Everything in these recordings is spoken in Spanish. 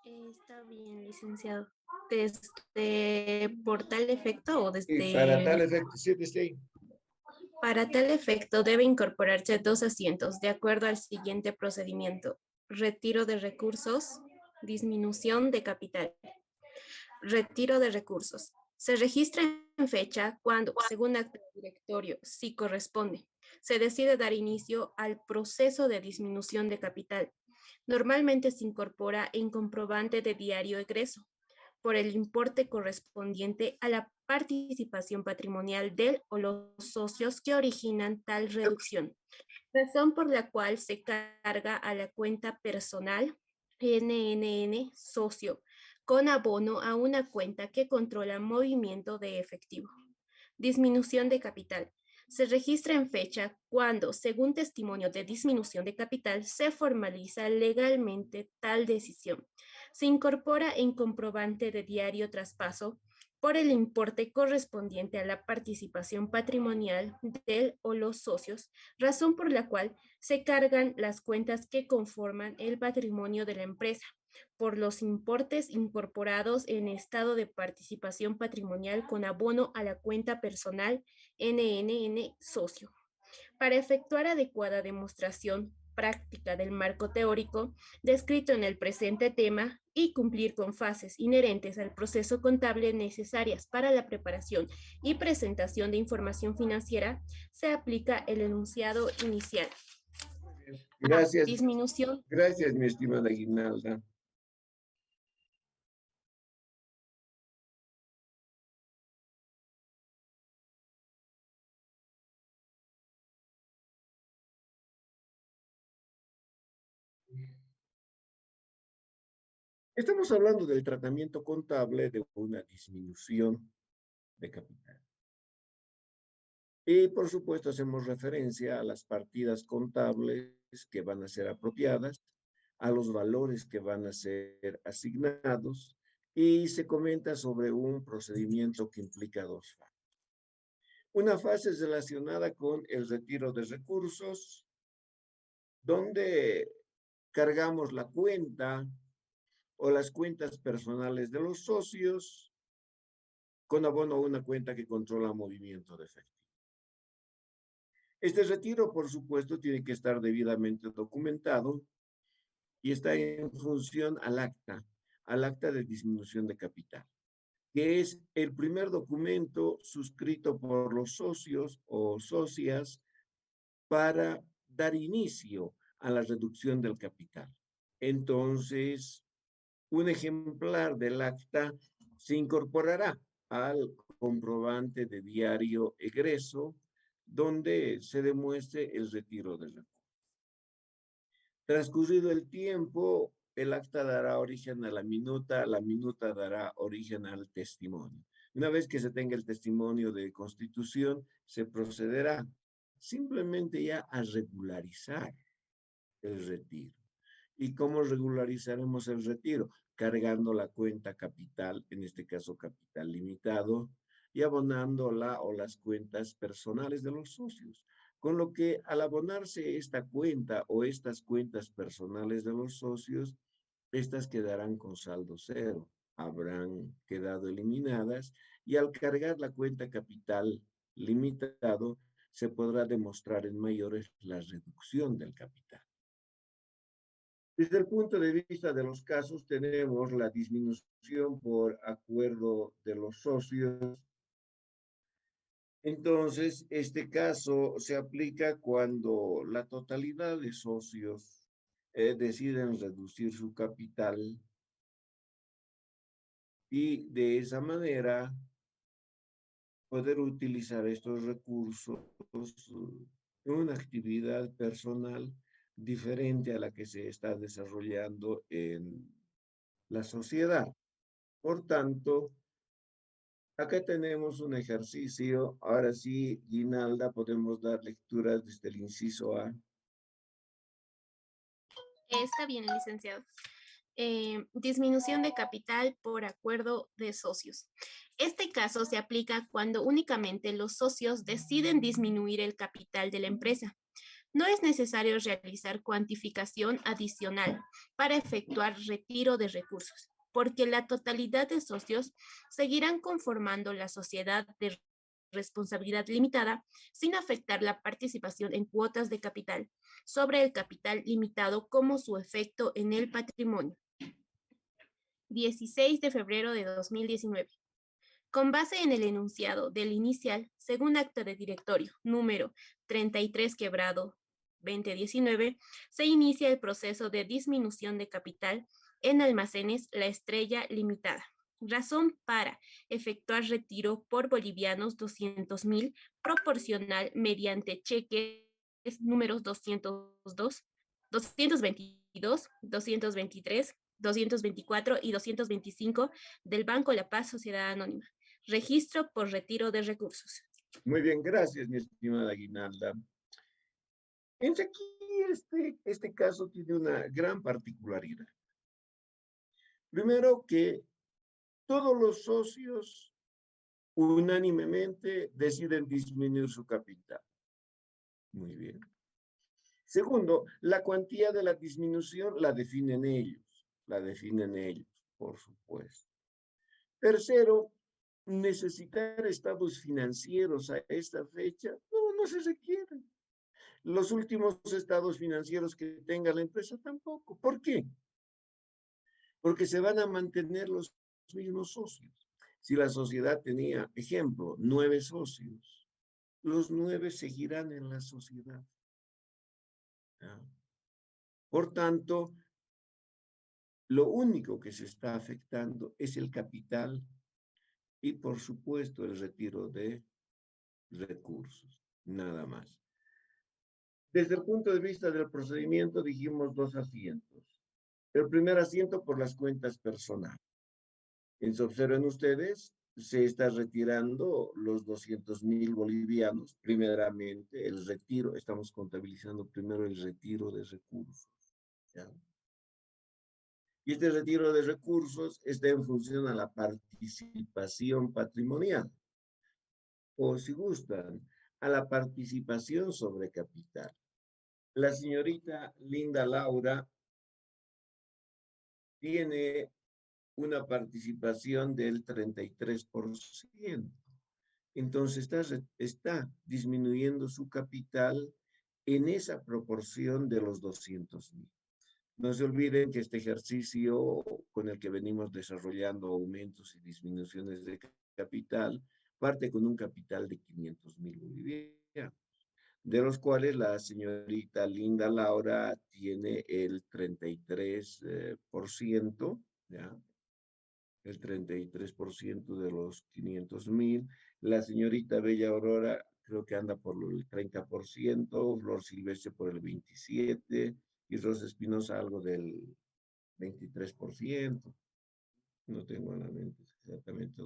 Está bien, licenciado. ¿Desde por tal efecto o Y para desde... tal efecto, siéntese ahí. Para tal efecto debe incorporarse dos asientos de acuerdo al siguiente procedimiento: retiro de recursos, disminución de capital. Retiro de recursos. Se registra en fecha cuando, según acto del directorio, si corresponde, se decide dar inicio al proceso de disminución de capital. Normalmente se incorpora en comprobante de diario egreso por el importe correspondiente a la participación patrimonial del o los socios que originan tal reducción, razón por la cual se carga a la cuenta personal NNN socio con abono a una cuenta que controla movimiento de efectivo. Disminución de capital. Se registra en fecha cuando, según testimonio de disminución de capital, se formaliza legalmente tal decisión. Se incorpora en comprobante de diario traspaso por el importe correspondiente a la participación patrimonial del o los socios, razón por la cual se cargan las cuentas que conforman el patrimonio de la empresa por los importes incorporados en estado de participación patrimonial con abono a la cuenta personal NNN socio. Para efectuar adecuada demostración práctica del marco teórico descrito en el presente tema y cumplir con fases inherentes al proceso contable necesarias para la preparación y presentación de información financiera, se aplica el enunciado inicial. Muy bien. A. Gracias, Disminución. gracias, mi estimada Guinalda. Estamos hablando del tratamiento contable de una disminución de capital. Y por supuesto hacemos referencia a las partidas contables que van a ser apropiadas, a los valores que van a ser asignados y se comenta sobre un procedimiento que implica dos fases. Una fase es relacionada con el retiro de recursos, donde cargamos la cuenta o las cuentas personales de los socios con abono a una cuenta que controla movimiento de efectivo. Este retiro, por supuesto, tiene que estar debidamente documentado y está en función al acta de disminución de capital, que es el primer documento suscrito por los socios o socias para dar inicio a la reducción del capital. Entonces, un ejemplar del acta se incorporará al comprobante de diario egreso, donde se demuestre el retiro del recurso. Transcurrido el tiempo, el acta dará origen a la minuta dará origen al testimonio. Una vez que se tenga el testimonio de constitución, se procederá simplemente ya a regularizar el retiro. ¿Y cómo regularizaremos el retiro? Cargando la cuenta capital, en este caso capital limitado, y abonándola o las cuentas personales de los socios. Con lo que al abonarse esta cuenta o estas cuentas personales de los socios, estas quedarán con saldo cero, habrán quedado eliminadas y al cargar la cuenta capital limitado, se podrá demostrar en mayores la reducción del capital. Desde el punto de vista de los casos, tenemos la disminución por acuerdo de los socios. Entonces, este caso se aplica cuando la totalidad de socios deciden reducir su capital y de esa manera poder utilizar estos recursos en una actividad personal diferente a la que se está desarrollando en la sociedad. Por tanto, acá tenemos un ejercicio. Ahora sí, Guinalda, podemos dar lectura desde el inciso A. Está bien, licenciado. Disminución de capital por acuerdo de socios. Este caso se aplica cuando únicamente los socios deciden disminuir el capital de la empresa. No es necesario realizar cuantificación adicional para efectuar retiro de recursos, porque la totalidad de socios seguirán conformando la sociedad de responsabilidad limitada sin afectar la participación en cuotas de capital sobre el capital limitado como su efecto en el patrimonio. 16 de febrero de 2019. Con base en el enunciado del inicial, según acto de directorio número 33 quebrado 2019, se inicia el proceso de disminución de capital en Almacenes La Estrella Limitada. Razón para efectuar retiro por bolivianos 200.000 proporcional mediante cheques números 202, 222, 223, 224 y 225 del Banco La Paz Sociedad Anónima. Registro por retiro de recursos. Muy bien, gracias, mi estimada Aguinalda. Entonces aquí este caso tiene una gran particularidad. Primero que todos los socios unánimemente deciden disminuir su capital. Muy bien. Segundo, la cuantía de la disminución la definen ellos, por supuesto. Tercero, necesitar estados financieros a esta fecha, no se requieren. Los últimos estados financieros que tenga la empresa tampoco. ¿Por qué? Porque se van a mantener los mismos socios. Si la sociedad tenía, ejemplo, 9 socios, los 9 seguirán en la sociedad. ¿Ya? Por tanto, lo único que se está afectando es el capital y, por supuesto, el retiro de recursos, nada más. Desde el punto de vista del procedimiento, dijimos 2 asientos. El primer asiento por las cuentas personales. Observen ustedes, se está retirando los 200.000 bolivianos. Primeramente, el retiro, estamos contabilizando primero el retiro de recursos. ¿Ya? Y este retiro de recursos está en función a la participación patrimonial, o si gustan, a la participación sobre capital. La señorita Linda Laura tiene una participación del 33%. Entonces está disminuyendo su capital en esa proporción de los 200.000. No se olviden que este ejercicio con el que venimos desarrollando aumentos y disminuciones de capital parte con un capital de 500.000 bolivianos, de los cuales la señorita Linda Laura tiene el 33%, ¿ya? El 33% de los 500.000. La señorita Bella Aurora creo que anda por el 30%, Flor Silvestre por el 27%, y Rosa Espinosa algo del 23%. No tengo en la mente exactamente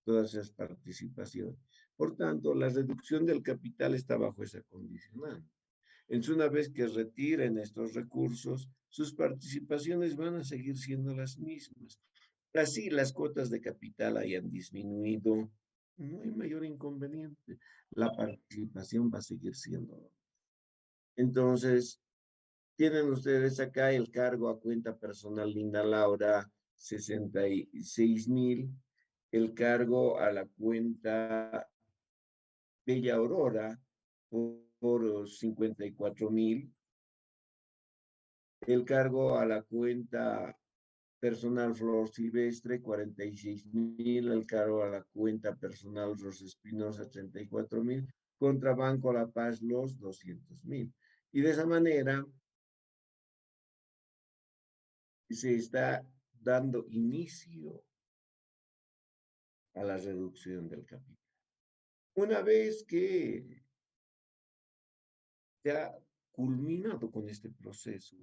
todas esas participaciones. Por tanto, la reducción del capital está bajo esa condicionante. Entonces, una vez que retiren estos recursos, sus participaciones van a seguir siendo las mismas. Así las cuotas de capital hayan disminuido, no hay mayor inconveniente. La participación va a seguir siendo. Entonces, tienen ustedes acá el cargo a cuenta personal Linda Laura, 66.000. El cargo a la cuenta Bella Aurora por 54.000. El cargo a la cuenta personal Flor Silvestre, 46.000. El cargo a la cuenta personal Rosa Espinosa, 34.000. Contra Banco La Paz, los 200.000. Y de esa manera se está dando inicio a la reducción del capital. Una vez que se ha culminado con este proceso,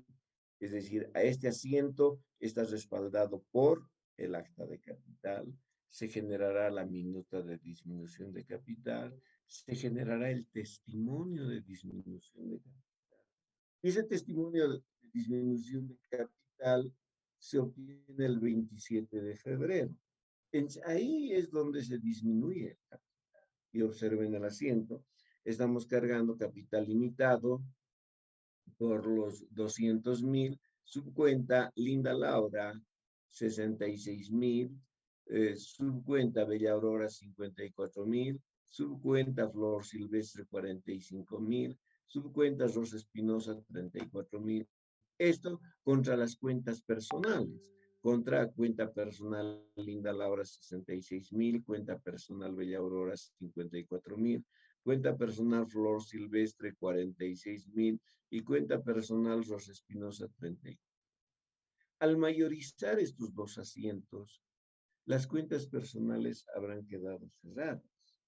es decir, a este asiento está respaldado por el acta de capital, se generará la minuta de disminución de capital, se generará el testimonio de disminución de capital. Y ese testimonio de disminución de capital se obtiene el 27 de febrero. Ahí es donde se disminuye el capital. Y observen el asiento. estamos cargando capital limitado por los 200.000, subcuenta Linda Laura, 66.000, subcuenta Bella Aurora, 54.000, subcuenta Flor Silvestre, 45.000, subcuenta Rosa Espinosa, 34.000. Esto contra las cuentas personales. Contra cuenta personal Linda Laura, 66.000, cuenta personal Bella Aurora, 54.000, cuenta personal Flor Silvestre, 46.000 y cuenta personal Rosa Espinosa, 30. Al mayorizar estos dos asientos, las cuentas personales habrán quedado cerradas.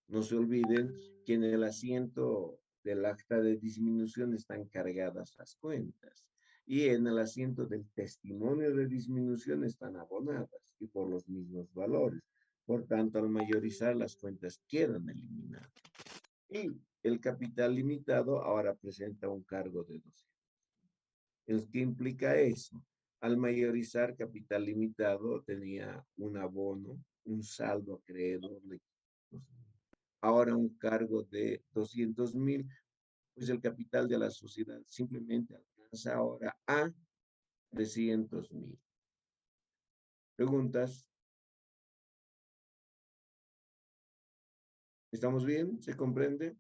No se olviden que en el asiento del acta de disminución están cargadas las cuentas y en el asiento del testimonio de disminución están abonadas y por los mismos valores. Por tanto, al mayorizar, las cuentas quedan eliminadas. Y el capital limitado ahora presenta un cargo de 200. ¿Qué implica eso? Al mayorizar capital limitado tenía un abono, un saldo acreedor de 500.000. Ahora un cargo de 200.000, pues el capital de la sociedad simplemente alcanza ahora a 300.000. ¿Preguntas? ¿Estamos bien? ¿Se comprende?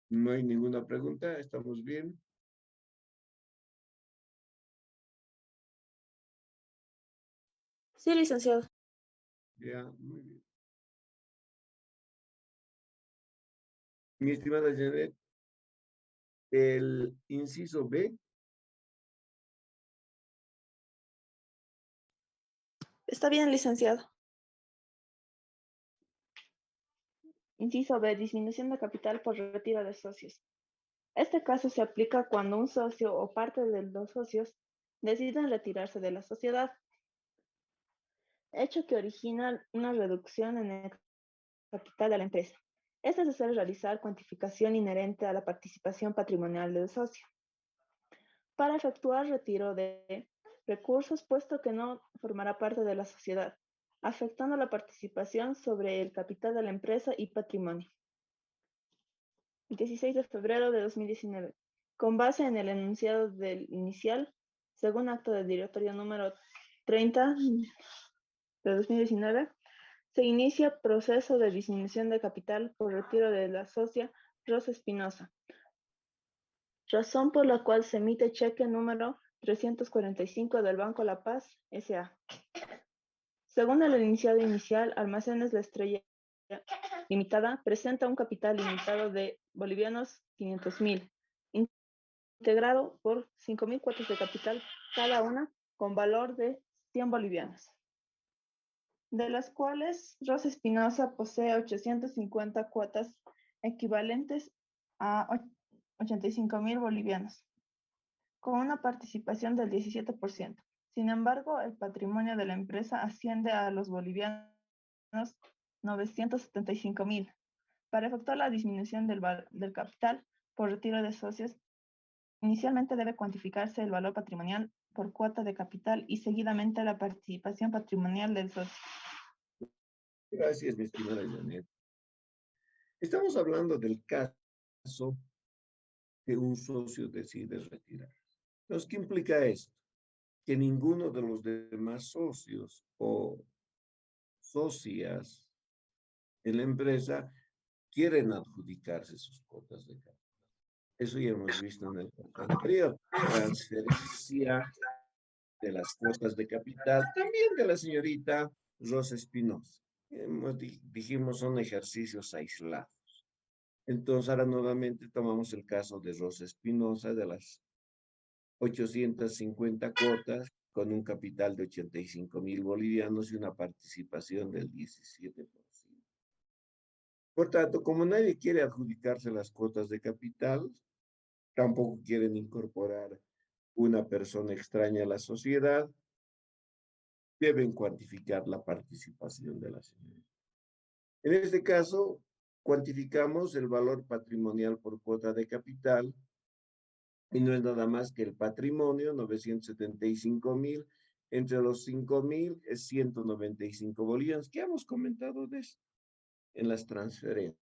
No hay ninguna pregunta. ¿Estamos bien? Sí, licenciado. Ya, muy bien. Mi estimada Janet, el inciso B. Está bien, licenciado. Inciso B, disminución de capital por retiro de socios. Este caso se aplica cuando un socio o parte de los socios deciden retirarse de la sociedad, hecho que origina una reducción en el capital de la empresa. Es necesario realizar cuantificación inherente a la participación patrimonial del socio para efectuar retiro de recursos, puesto que no formará parte de la sociedad, afectando la participación sobre el capital de la empresa y patrimonio. El 16 de febrero de 2019, con base en el enunciado del inicial, según acto del directorio número 30 de 2019, se inicia proceso de disminución de capital por retiro de la socia Rosa Espinosa, razón por la cual se emite cheque número 345 del Banco La Paz, S.A. Según el enunciado inicial, Almacenes La Estrella Limitada presenta un capital limitado de bolivianos 500.000, integrado por 5.000 cuotas de capital, cada una con valor de 100 bolivianos, de las cuales Rosa Espinosa posee 850 cuotas equivalentes a 85.000 bolivianos, con una participación del 17%. Sin embargo, el patrimonio de la empresa asciende a los bolivianos 975.000. Para efectuar la disminución del capital por retiro de socios, inicialmente debe cuantificarse el valor patrimonial por cuota de capital y seguidamente la participación patrimonial del socio. Gracias, mi estimada Janet. Estamos hablando del caso que un socio decide retirar. Entonces, ¿qué implica esto? Que ninguno de los demás socios o socias en la empresa quieren adjudicarse sus cuotas de capital. Eso ya hemos visto en el caso anterior. Transferencia de las cuotas de capital, también de la señorita Rosa Espinosa. Dijimos, son ejercicios aislados. Entonces, ahora nuevamente tomamos el caso de Rosa Espinosa, de las 850 cuotas, con un capital de 85.000 bolivianos y una participación del 17%. Por tanto, como nadie quiere adjudicarse las cuotas de capital, tampoco quieren incorporar una persona extraña a la sociedad, deben cuantificar la participación de la señorita. En este caso, cuantificamos el valor patrimonial por cuota de capital y no es nada más que el patrimonio, 975,000, entre los 5,000 es 195 bolivianos, que hemos comentado de eso en las transferencias.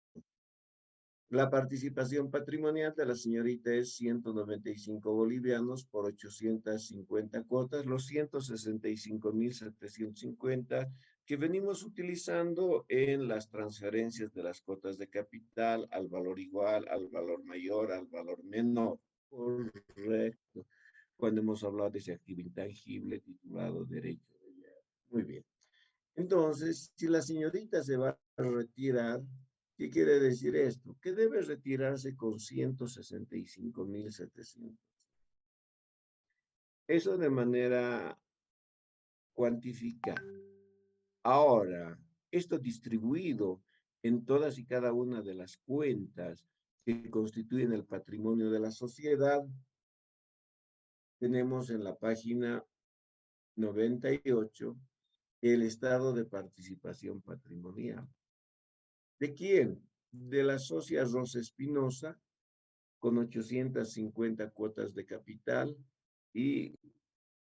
La participación patrimonial de la señorita es 195 bolivianos por 850 cuotas, los 165,750 que venimos utilizando en las transferencias de las cuotas de capital al valor igual, al valor mayor, al valor menor. Correcto. Cuando hemos hablado de ese activo intangible titulado derecho de viaje. Muy bien. Entonces, si la señorita se va a retirar, ¿qué quiere decir esto? Que debe retirarse con 165,700. Eso de manera cuantificada. Ahora, esto distribuido en todas y cada una de las cuentas que constituyen el patrimonio de la sociedad, tenemos en la página 98 el estado de participación patrimonial. ¿De quién? De la socia Rosa Espinosa, con 850 cuotas de capital y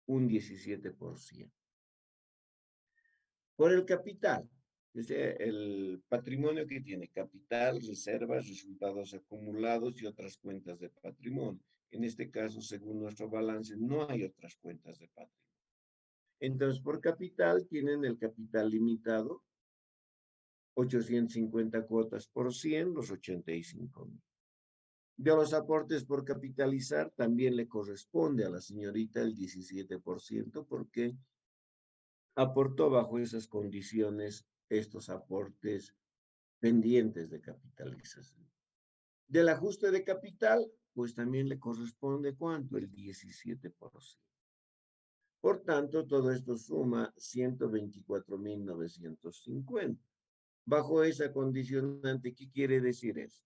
un 17%. Por el capital, es el patrimonio que tiene capital, reservas, resultados acumulados y otras cuentas de patrimonio. En este caso, según nuestro balance, no hay otras cuentas de patrimonio. Entonces, por capital tienen el capital limitado, 850 cuotas por 100, los 85,000. De los aportes por capitalizar también le corresponde a la señorita el 17% porque aportó bajo esas condiciones estos aportes pendientes de capitalización. Del ajuste de capital, pues también le corresponde ¿cuánto? El 17%. Por tanto, todo esto suma 124,950. Bajo esa condicionante, ¿qué quiere decir esto?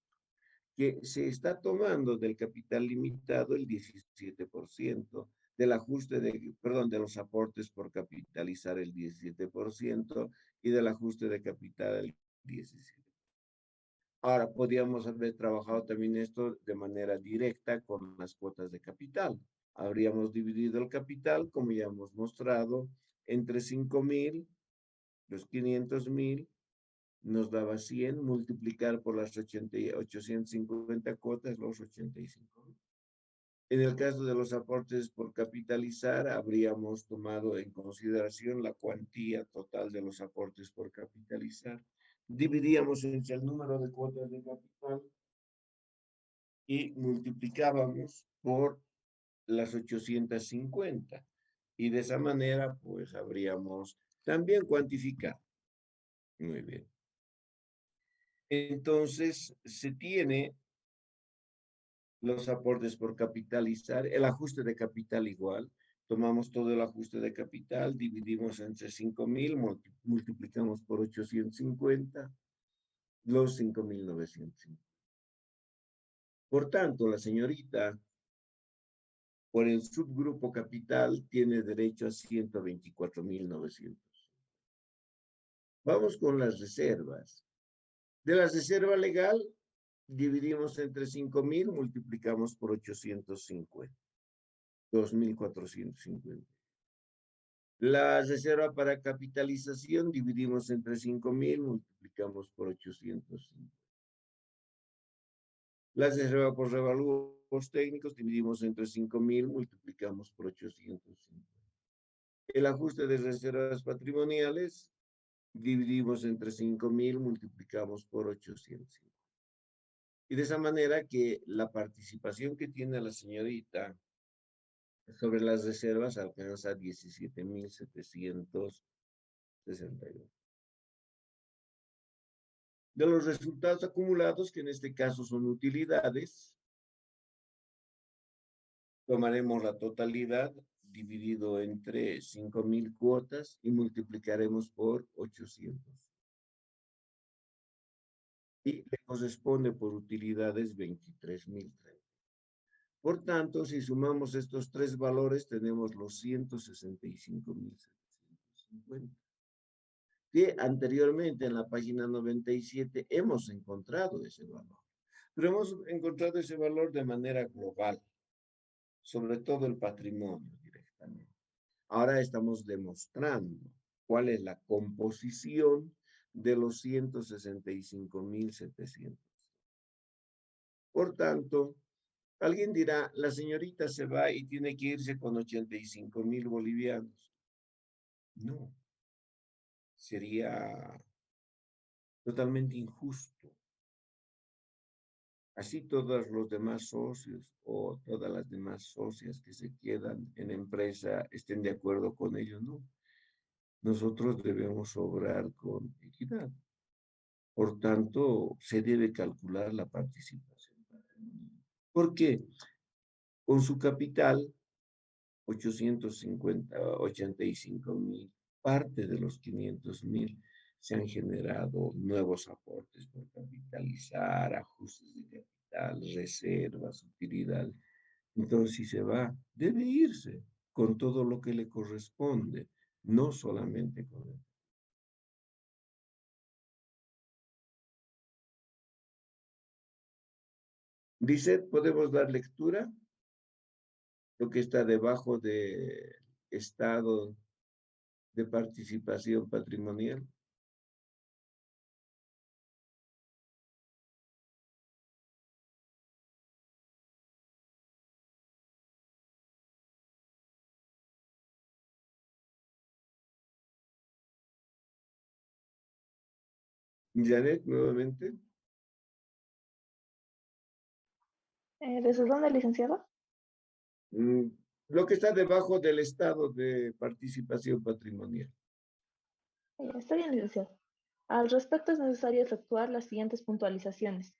Que se está tomando del capital limitado el 17%, del ajuste de los aportes por capitalizar el 17% y del ajuste de capital el 17%. Ahora, podríamos haber trabajado también esto de manera directa con las cuotas de capital. Habríamos dividido el capital, como ya hemos mostrado, entre 5,000, los 500,000, nos daba 100, multiplicar por las 850 cuotas, los 85. En el caso de los aportes por capitalizar, habríamos tomado en consideración la cuantía total de los aportes por capitalizar. Dividíamos entre el número de cuotas de capital y multiplicábamos por las 850. Y de esa manera, pues, habríamos también cuantificado. Muy bien. Entonces, se tiene los aportes por capitalizar, el ajuste de capital igual, tomamos todo el ajuste de capital, dividimos entre 5,000, multiplicamos por 850, los 5,950. Por tanto, la señorita, por el subgrupo capital, tiene derecho a 124,900. Vamos con las reservas. De la reserva legal, dividimos entre 5,000, multiplicamos por 850. 2,450. La reserva para capitalización dividimos entre 5,000, multiplicamos por 850. La reserva por revalúos técnicos dividimos entre 5,000, multiplicamos por 850. El ajuste de reservas patrimoniales dividimos entre 5,000, multiplicamos por 850. Y de esa manera que la participación que tiene la señorita sobre las reservas alcanza 17,762. De los resultados acumulados, que en este caso son utilidades, tomaremos la totalidad dividido entre 5,000 cuotas y multiplicaremos por 800. Y le corresponde por utilidades 23,030. Por tanto, si sumamos estos tres valores, tenemos los 165,750. que anteriormente en la página 97 hemos encontrado ese valor. Pero hemos encontrado ese valor de manera global, sobre todo el patrimonio directamente. Ahora estamos demostrando cuál es la composición de los 165.700. Por tanto, alguien dirá, la señorita se va y tiene que irse con 85.000 bolivianos. No, sería totalmente injusto. Así todos los demás socios o todas las demás socias que se quedan en la empresa estén de acuerdo con ello, no. Nosotros debemos obrar con equidad. Por tanto, se debe calcular la participación patrimonial. ¿Por qué? Con su capital, 85.000, parte de los 500.000 se han generado nuevos aportes por capitalizar, ajustes de capital, reservas, utilidades. Entonces, si se va, debe irse con todo lo que le corresponde, no solamente con él. Dice, ¿podemos dar lectura? Lo que está debajo de estado de participación patrimonial. Janet, nuevamente. ¿Desde dónde, licenciado? Mm, Lo que está debajo del estado de participación patrimonial. Está bien, licenciado. Al respecto es necesario efectuar las siguientes puntualizaciones.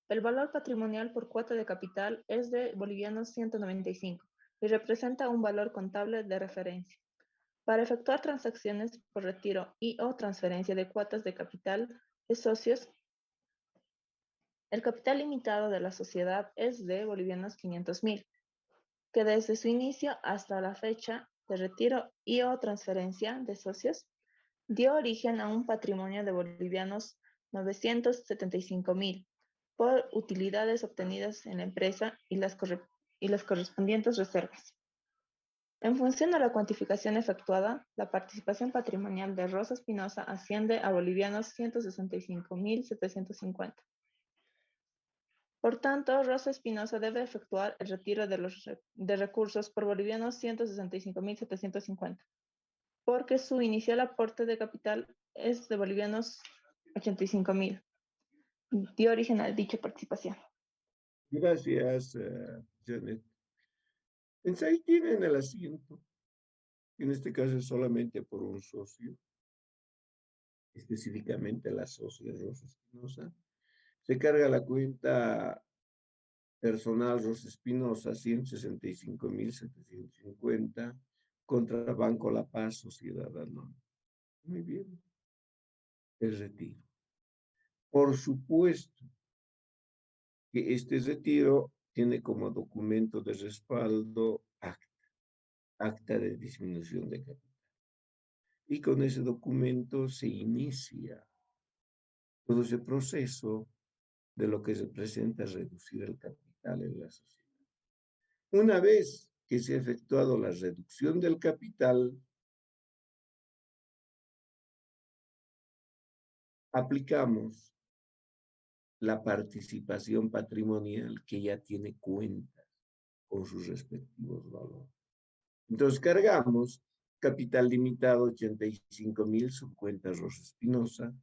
El valor patrimonial por cuota de capital es de bolivianos 195 y representa un valor contable de referencia. Para efectuar transacciones por retiro y o transferencia de cuotas de capital de socios, el capital limitado de la sociedad es de bolivianos 500.000, que desde su inicio hasta la fecha de retiro y o transferencia de socios dio origen a un patrimonio de bolivianos 975.000 por utilidades obtenidas en la empresa y las correspondientes reservas. En función de la cuantificación efectuada, la participación patrimonial de Rosa Espinosa asciende a bolivianos 165.750. Por tanto, Rosa Espinosa debe efectuar el retiro de recursos por bolivianos 165.750, porque su inicial aporte de capital es de bolivianos 85.000. Dio origen a dicha participación. Gracias, Janet. Ahí tienen el asiento. En este caso es solamente por un socio, específicamente la socia Rosa Espinosa. Se carga la cuenta personal Rosa Espinosa, 165.750, contra Banco La Paz, Sociedad Anónima. Muy bien. El retiro. Por supuesto que este retiro tiene como documento de respaldo acta de disminución de capital. Y con ese documento se inicia todo ese proceso de lo que representa reducir el capital en la sociedad. Una vez que se ha efectuado la reducción del capital, aplicamos la participación patrimonial que ya tiene cuentas con sus respectivos valores. Entonces cargamos capital limitado 85.000 subcuenta Rosa Espinosa,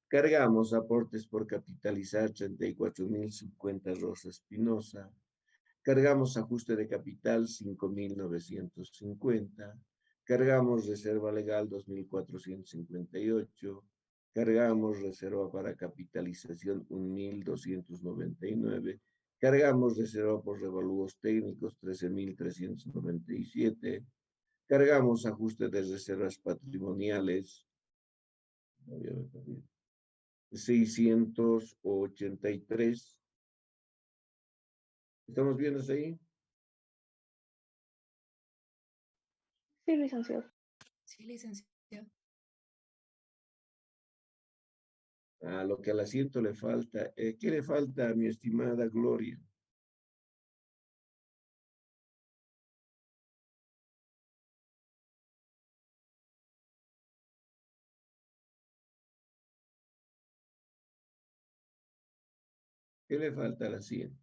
cargamos aportes por capitalizar 34.000 subcuenta Rosa Espinosa, cargamos ajuste de capital 5.950, cargamos reserva legal 2.458, cargamos reserva para capitalización 1.299, cargamos reserva por revalúos técnicos 13.397, cargamos ajuste de reservas patrimoniales 683. ¿Estamos viendo ahí? Sí, licenciado. Sí, licenciado. A lo que al asiento le falta. ¿Qué le falta a mi estimada Gloria? ¿Qué le falta al asiento?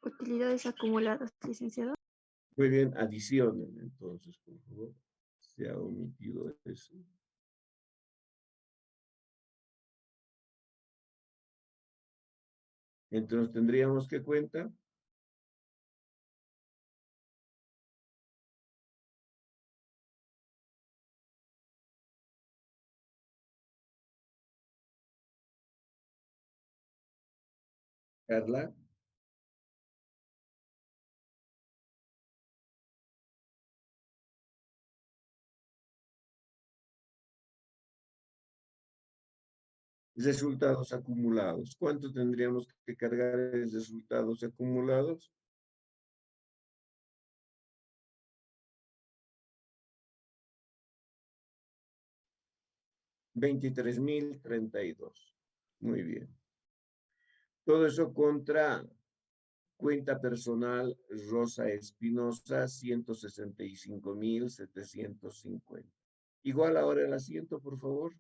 Utilidades acumuladas, licenciado. Muy bien, adicionen entonces, por favor. Se ha omitido eso. Entonces tendríamos que cuenta. Carla. Resultados acumulados. ¿Cuánto tendríamos que cargar en resultados acumulados? $23,032. Muy bien. Todo eso contra cuenta personal Rosa Espinosa, 165,750. Igual ahora el asiento, por favor.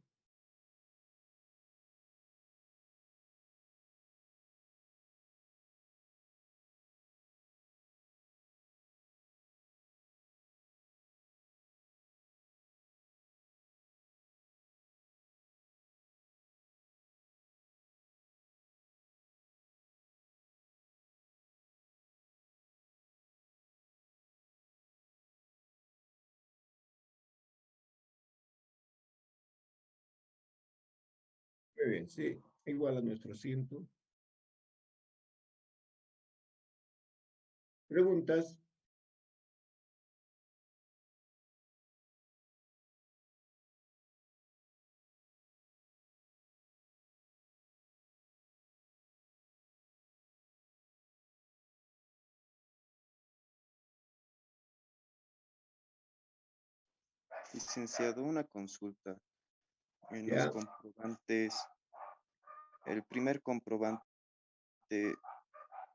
Muy bien, sí, igual a nuestro asiento. ¿Preguntas? Licenciado, una consulta. En los Ya, comprobantes, el primer comprobante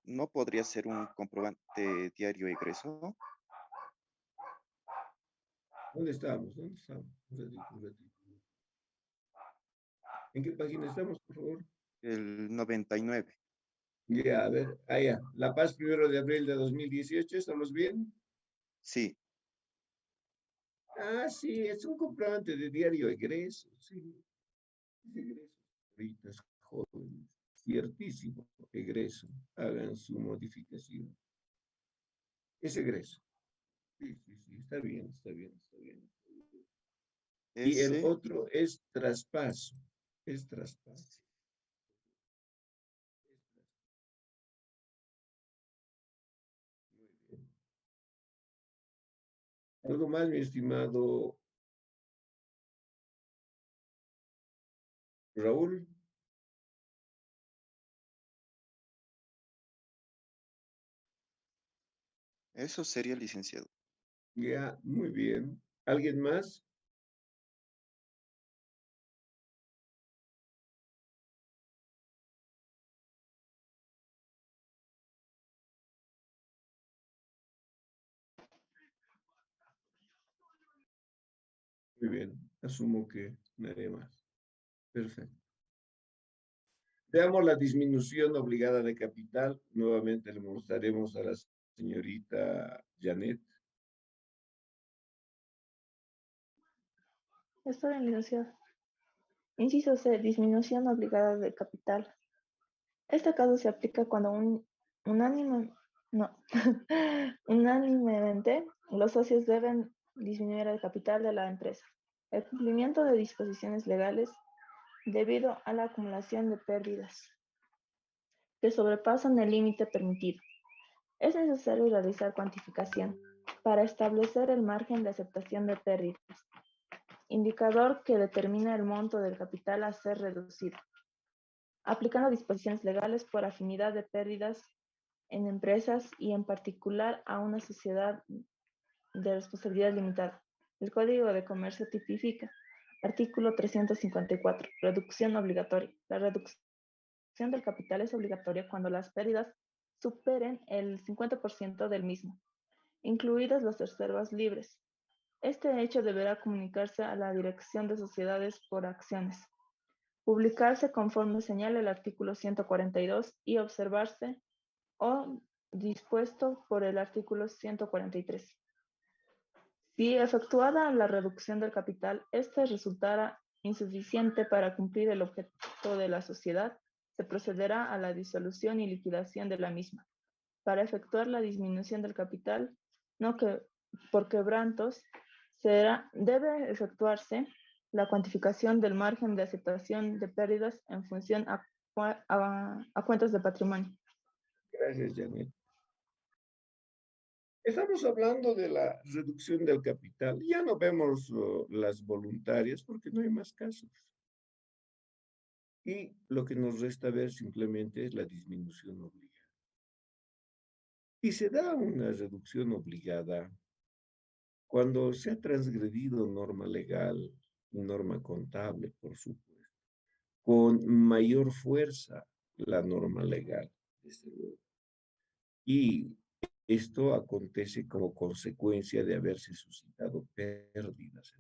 no podría ser un comprobante diario egreso. ¿dónde estamos? ¿Dónde estamos? Un ratito, un ratito. ¿En qué página estamos, por favor? El 99. Ya, a ver, allá. La Paz, 1 de abril de 2018, ¿estamos bien? Sí, Ah, sí, es un comprobante de diario egreso, sí. Es egreso. Ahorita es joven, ciertísimo, egreso. Hagan su modificación. Es egreso. Sí, sí, sí, está bien, está bien, está bien. Y el ese, otro es traspaso. Es traspaso. Muy bien. ¿Algo más, mi estimado Raúl? eso sería licenciado. Ya, muy bien. ¿Alguien más? Muy bien. Asumo que nadie más. Perfecto. Veamos la disminución obligada de capital. Nuevamente le mostraremos a la señorita Janet. Está bien, licenciado. Inciso C, disminución obligada de capital. Este caso se aplica cuando no, unánimemente los socios deben disminuir el capital de la empresa. El cumplimiento de disposiciones legales debido a la acumulación de pérdidas que sobrepasan el límite permitido. Es necesario realizar cuantificación para establecer el margen de aceptación de pérdidas, indicador que determina el monto del capital a ser reducido, aplicando disposiciones legales por afinidad de pérdidas en empresas y en particular a una sociedad de responsabilidad limitada. El Código de Comercio tipifica, artículo 354, reducción obligatoria. La reducción del capital es obligatoria cuando las pérdidas superen el 50% del mismo, incluidas las reservas libres. Este hecho deberá comunicarse a la Dirección de Sociedades por Acciones, publicarse conforme señala el artículo 142 y observarse o dispuesto por el artículo 143. Si efectuada la reducción del capital, éste resultara insuficiente para cumplir el objeto de la sociedad, se procederá a la disolución y liquidación de la misma. Para efectuar la disminución del capital, no que por quebrantos, debe efectuarse la cuantificación del margen de aceptación de pérdidas en función a cuentas de patrimonio. Gracias, Janet. Estamos hablando de la reducción del capital. Ya no vemos las voluntarias porque no hay más casos. Y lo que nos resta ver simplemente es la disminución obligada. Y se da una reducción obligada cuando se ha transgredido norma legal y norma contable, por supuesto, con mayor fuerza la norma legal, desde luego. Y esto acontece como consecuencia de haberse suscitado pérdidas.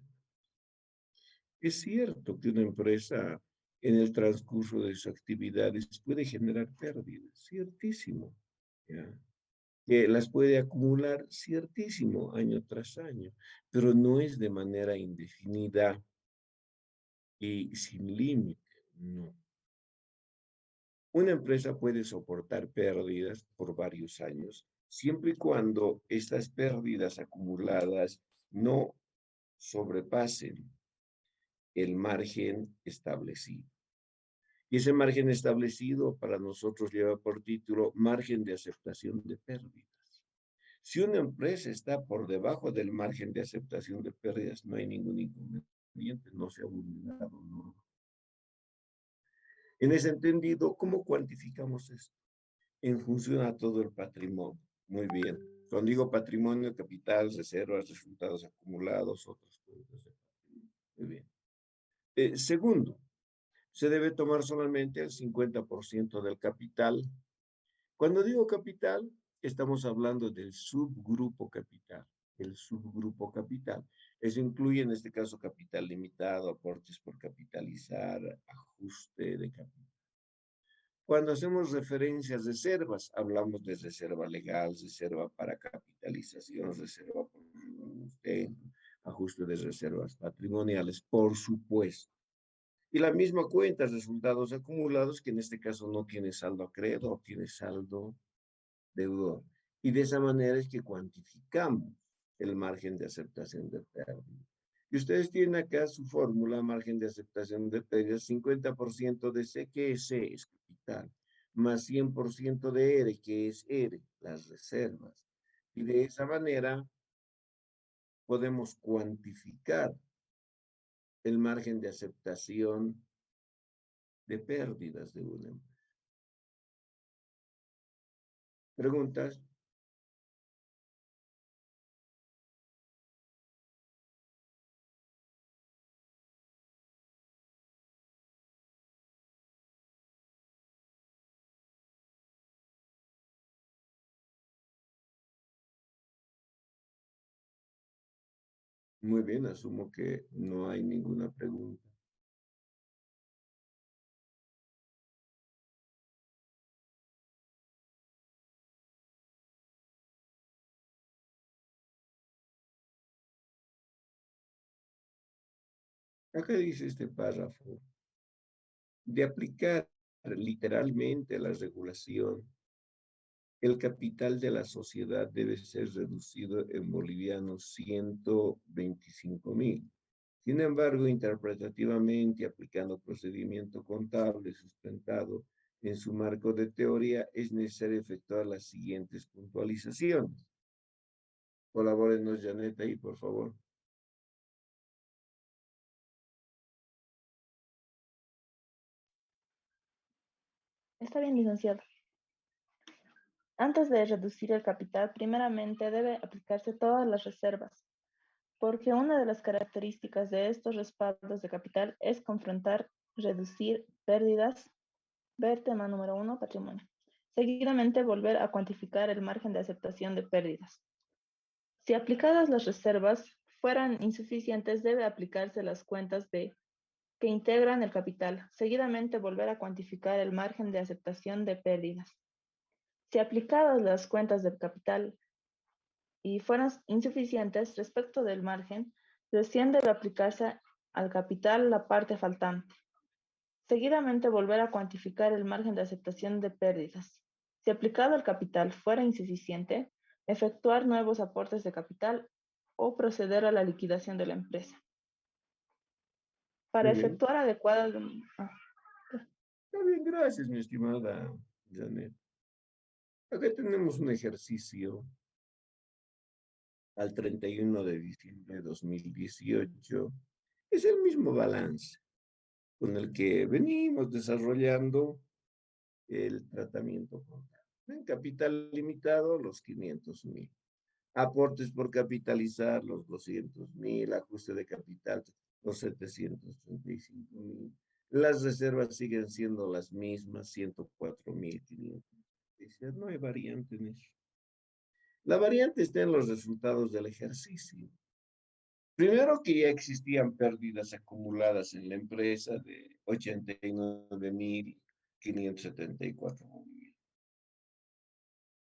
Es cierto que una empresa en el transcurso de sus actividades puede generar pérdidas, ciertísimo, ¿ya? Que las puede acumular, ciertísimo, año tras año, pero no es de manera indefinida y sin límite, no. Una empresa puede soportar pérdidas por varios años, siempre y cuando estas pérdidas acumuladas no sobrepasen el margen establecido. Y ese margen establecido para nosotros lleva por título margen de aceptación de pérdidas. Si una empresa está por debajo del margen de aceptación de pérdidas, no hay ningún inconveniente, no se ha vulnerado, ¿no? En ese entendido, ¿cómo cuantificamos esto? En función a todo el patrimonio. Muy bien. Cuando digo patrimonio, capital, reservas, resultados acumulados, otras cuentas de patrimonio. Muy bien. Segundo, se debe tomar solamente el 50% del capital. Cuando digo capital, estamos hablando del subgrupo capital. El subgrupo capital. Eso incluye en este caso capital limitado, aportes por capitalizar, ajuste de capital. Cuando hacemos referencias a reservas, hablamos de reserva legal, reserva para capitalización, reserva por ajuste de reservas patrimoniales, por supuesto. Y la misma cuenta, resultados acumulados, que en este caso no tiene saldo acreedor, tiene saldo deudor. Y de esa manera es que cuantificamos el margen de aceptación de pérdida. Y ustedes tienen acá su fórmula, margen de aceptación de pérdida, 50% de C, que es C, es capital, más 100% de R, que es R, las reservas. Y de esa manera podemos cuantificar el margen de aceptación de pérdidas de una empresa. ¿Preguntas? Muy bien, asumo que no hay ninguna pregunta. Acá dice este párrafo, de aplicar literalmente la regulación, el capital de la sociedad debe ser reducido en bolivianos 125.000. Sin embargo, interpretativamente, aplicando procedimiento contable sustentado en su marco de teoría, es necesario efectuar las siguientes puntualizaciones. Colabórenos, Janet, ahí, por favor. Está bien, licenciado. Antes de reducir el capital, primeramente debe aplicarse todas las reservas, porque una de las características de estos respaldos de capital es confrontar, reducir pérdidas, ver tema número 1, patrimonio. Seguidamente, volver a cuantificar el margen de aceptación de pérdidas. Si aplicadas las reservas fueran insuficientes, debe aplicarse las cuentas que integran el capital. Seguidamente, volver a cuantificar el margen de aceptación de pérdidas. Si aplicadas las cuentas del capital y fueran insuficientes respecto del margen, recién debe aplicarse al capital la parte faltante. Seguidamente, volver a cuantificar el margen de aceptación de pérdidas. Si aplicado el capital fuera insuficiente, efectuar nuevos aportes de capital o proceder a la liquidación de la empresa. Para Muy bien. efectuar adecuadas... Está bien, gracias, mi estimada Janet. Acá tenemos un ejercicio al 31 de diciembre de 2018. Es el mismo balance con el que venimos desarrollando el tratamiento contable. En capital limitado, los 500,000. Aportes por capitalizar, los 200,000. Ajuste de capital, los 735,000. Las reservas siguen siendo las mismas, 104,500. No hay variante en eso. La variante está en los resultados del ejercicio. Primero, que ya existían pérdidas acumuladas en la empresa de 89,574 bolivianos.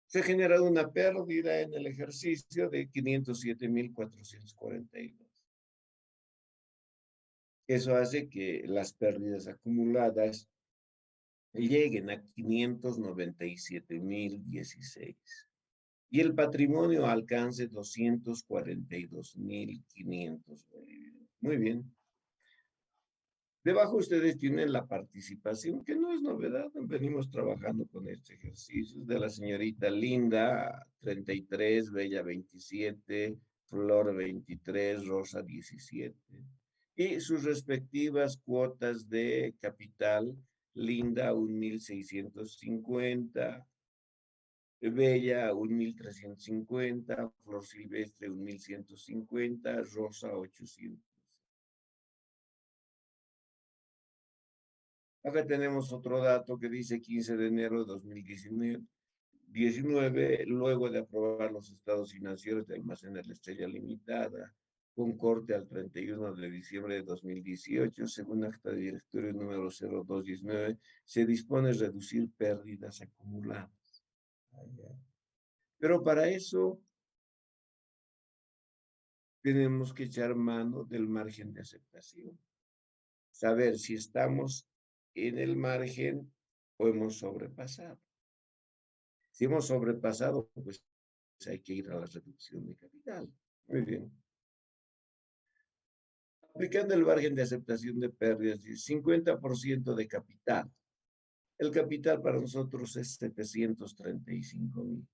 Se ha generado una pérdida en el ejercicio de 507,442. Eso hace que las pérdidas acumuladas lleguen a 597,016. Y el patrimonio alcance 242,500 bolivianos. Muy bien. Debajo ustedes tienen la participación, que no es novedad, venimos trabajando con este ejercicio, de la señorita Linda, 33, Bella, 27, Flor, 23, Rosa, 17. Y sus respectivas cuotas de capital: Linda, 1,650, Bella, 1,350, Flor Silvestre, 1,150, Rosa, 800. Acá tenemos otro dato que dice 15 de enero de 2019, luego de aprobar los estados financieros de Almacenes La Estrella Limitada, con corte al 31 de diciembre de 2018, según acta de directorio número 0219, se dispone reducir pérdidas acumuladas. Pero para eso tenemos que echar mano del margen de aceptación. Saber si estamos en el margen o hemos sobrepasado. Si hemos sobrepasado, pues hay que ir a la reducción de capital. Muy bien. Aplicando el margen de aceptación de pérdidas, 50% de capital. El capital para nosotros es 735,000.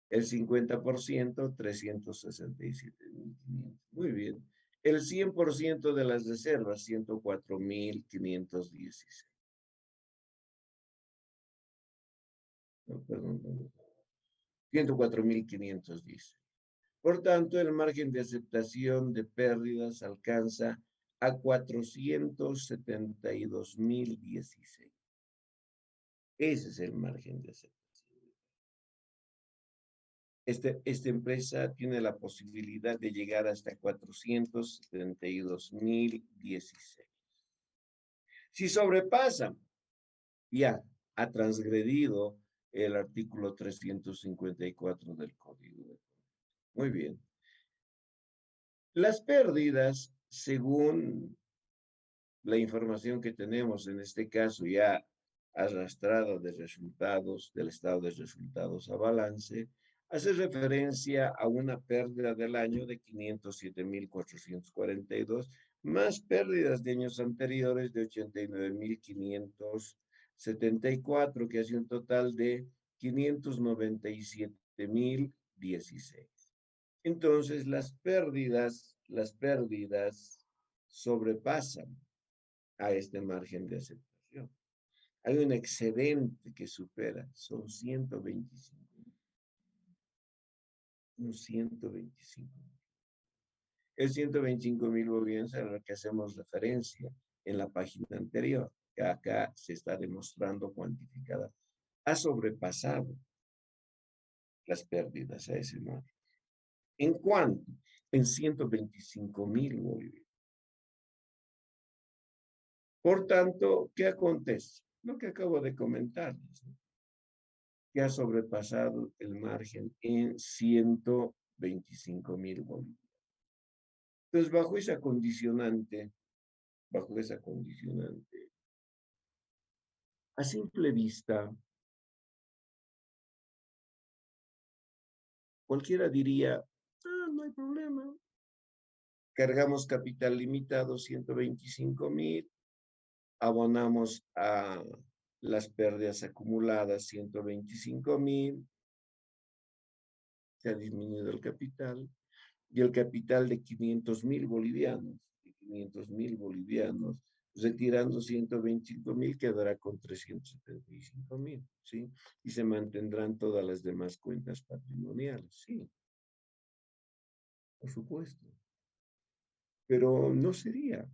El 50%, 367,500. Muy bien. El 100% de las reservas, 104,516. No, perdón, 104,510. Por tanto, el margen de aceptación de pérdidas alcanza a 472,016. Ese es el margen de aceptación. Esta empresa tiene la posibilidad de llegar hasta 472,016. Si sobrepasa, ya ha transgredido el artículo 354 del Código de Comercio. Muy bien. Las pérdidas, según la información que tenemos, en este caso ya arrastrada de resultados, del estado de resultados a balance, hace referencia a una pérdida del año de 507,442, más pérdidas de años anteriores de 89,574, que hace un total de 597,016. Entonces, las pérdidas sobrepasan a este margen de aceptación. Hay un excedente que supera, son 125,000. Un 125. El 125.000 bolivianos a lo que hacemos referencia en la página anterior, que acá se está demostrando cuantificada. Ha sobrepasado las pérdidas a ese margen. ¿En cuánto? En 125.000 bolivianos. Por tanto, ¿qué acontece? Lo que acabo de comentarles, ¿no? Que ha sobrepasado el margen en 125.000 bolivianos. Entonces, bajo esa condicionante, a simple vista, cualquiera diría, no hay problema. Cargamos capital limitado, 125.000, abonamos a las pérdidas acumuladas, 125.000, se ha disminuido el capital, y el capital de 500.000 bolivianos, retirando 125.000 quedará con 375.000, ¿sí? Y se mantendrán todas las demás cuentas patrimoniales, sí, por supuesto. Pero no sería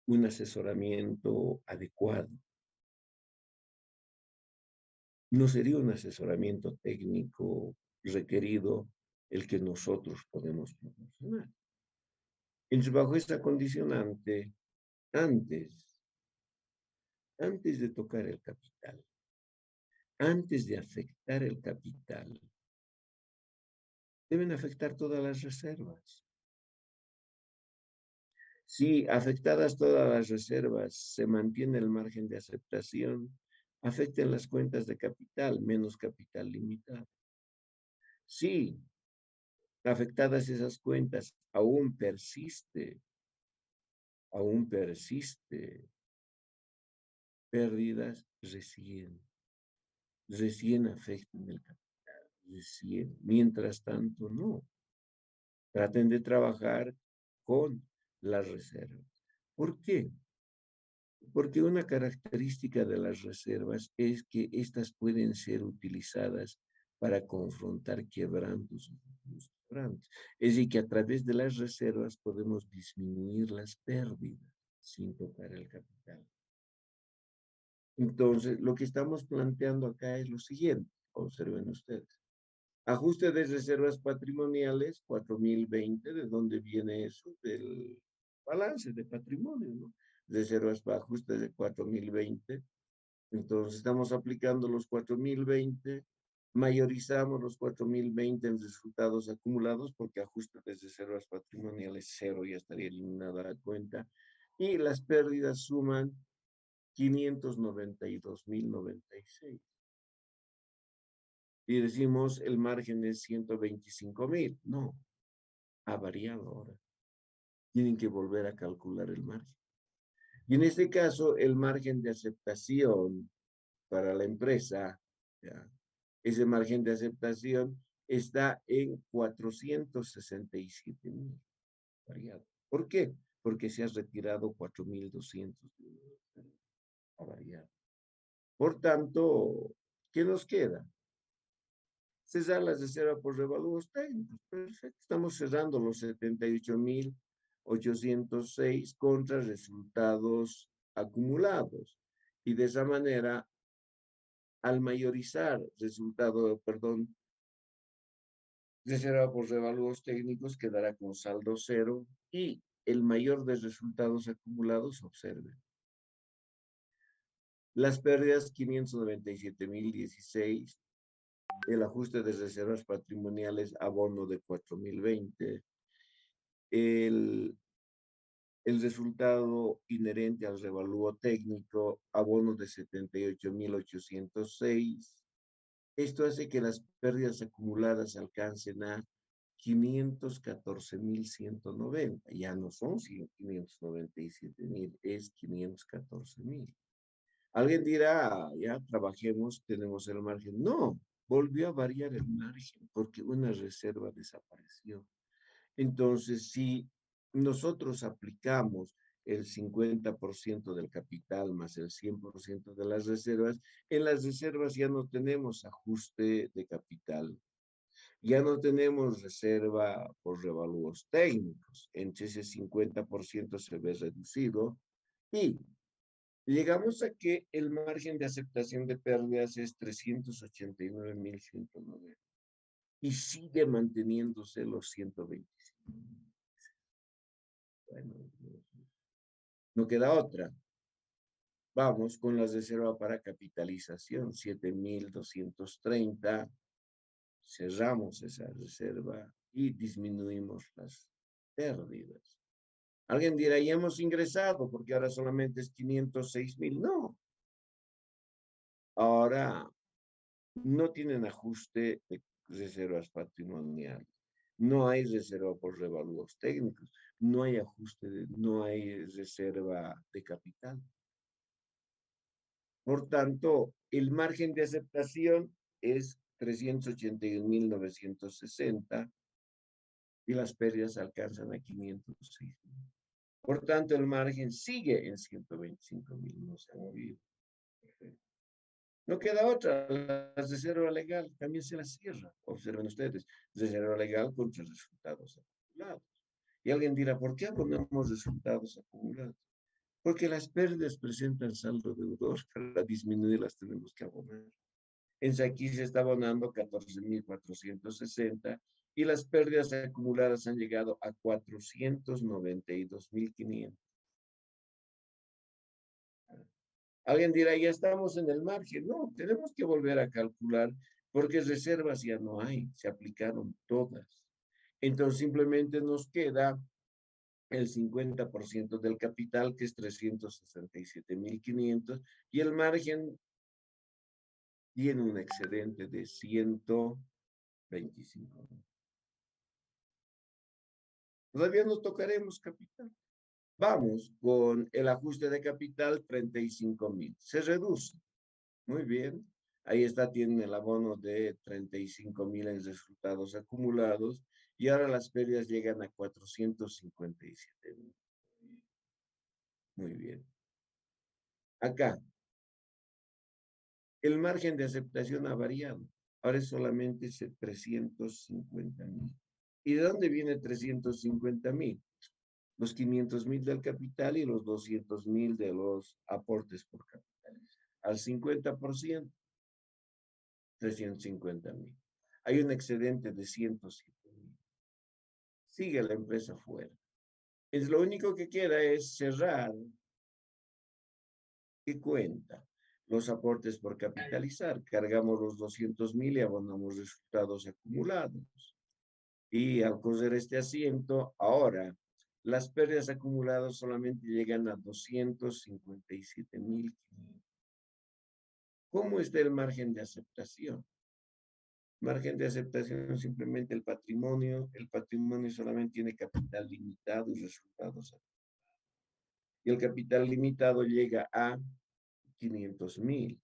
un asesoramiento adecuado, no sería un asesoramiento técnico requerido el que nosotros podemos proporcionar. Entonces, bajo esta condicionante, antes, antes de tocar el capital, antes de afectar el capital, deben afectar todas las reservas. Si afectadas todas las reservas se mantiene el margen de aceptación, afecten las cuentas de capital, menos capital limitado. Si afectadas esas cuentas aún persiste pérdidas, recién afecten el capital, recién. Mientras tanto, no. Traten de trabajar con las reservas. ¿Por qué? Porque una característica de las reservas es que éstas pueden ser utilizadas para confrontar quebrantos o futuros quebrantos. Es decir, que a través de las reservas podemos disminuir las pérdidas sin tocar el capital. Entonces, lo que estamos planteando acá es lo siguiente, observen ustedes. Ajuste de reservas patrimoniales, 4.020, ¿de dónde viene eso? Del balance de patrimonio, ¿no? Reservas para ajustes de 4.020. Entonces, estamos aplicando los 4.020, mayorizamos los 4.020 en resultados acumulados, porque ajuste de reservas patrimoniales cero, ya estaría eliminada la cuenta, y las pérdidas suman 592.096. Y decimos el margen es 125.000. No, ha variado ahora. Tienen que volver a calcular el margen. Y en este caso, el margen de aceptación para la empresa, ¿ya? Ese margen de aceptación está en 467.000. Variado. ¿Por qué? Porque se ha retirado 4.200. Ha variado. Por tanto, ¿qué nos queda? Cesar las reservas por revalúos técnicos. Perfecto. Estamos cerrando los 78.806 contra resultados acumulados. Y de esa manera, al mayorizar reserva por revalúos técnicos quedará con saldo cero y el mayor de resultados acumulados, observen. Las pérdidas 597.016, el ajuste de reservas patrimoniales, abono de 4.020, el resultado inherente al revalúo técnico, abono de 78.806. Esto hace que las pérdidas acumuladas alcancen a 514.190. Ya no son 597.000, es 514.000. Alguien dirá, ya trabajemos, tenemos el margen. No, volvió a variar el margen porque una reserva desapareció. Entonces, si nosotros aplicamos el 50% del capital más el 100% de las reservas, en las reservas ya no tenemos ajuste de capital. Ya no tenemos reserva por revalúos técnicos. Entre ese 50% se ve reducido y llegamos a que el margen de aceptación de pérdidas es 389.109 y sigue manteniéndose los 125. Bueno, no queda otra. Vamos con la reserva para capitalización, 7.230. Cerramos esa reserva y disminuimos las pérdidas. Alguien dirá, ya hemos ingresado porque ahora solamente es 506.000. No. Ahora no tienen ajuste de reservas patrimoniales. No hay reserva por revalúos técnicos. No hay no hay reserva de capital. Por tanto, el margen de aceptación es 381.960 y las pérdidas alcanzan a 506.000. Por tanto, el margen sigue en 125.000, no se ha movido. Perfecto. No queda otra, la reserva legal también se la cierra. Observen ustedes, reserva legal contra resultados acumulados. Y alguien dirá, ¿por qué abonamos resultados acumulados? Porque las pérdidas presentan saldo deudor, para disminuirlas tenemos que abonar. Aquí se está abonando 14.460 y las pérdidas acumuladas han llegado a 492.500. Alguien dirá, ya estamos en el margen. No, tenemos que volver a calcular porque reservas ya no hay, se aplicaron todas. Entonces simplemente nos queda el 50% del capital, que es 367.500, y el margen tiene un excedente de 125. Todavía no tocaremos capital. Vamos con el ajuste de capital, 35.000. Se reduce. Muy bien. Ahí está, tienen el abono de 35.000 en resultados acumulados y ahora las pérdidas llegan a 457.000. Muy bien. Acá, el margen de aceptación ha variado. Ahora es solamente 350.000. ¿Y de dónde viene 350.000? Los 500.000 del capital y los 200.000 de los aportes por capital. Al 50%, 350.000. Hay un excedente de 107.000. Sigue la empresa fuera. Lo único que queda es cerrar. ¿Qué cuenta? Los aportes por capitalizar. Cargamos los 200.000 y abonamos resultados acumulados. Y al coser este asiento, ahora las pérdidas acumuladas solamente llegan a 257.500. ¿Cómo está el margen de aceptación? Margen de aceptación es simplemente el patrimonio. El patrimonio solamente tiene capital limitado y resultados. Y el capital limitado llega a 500.000.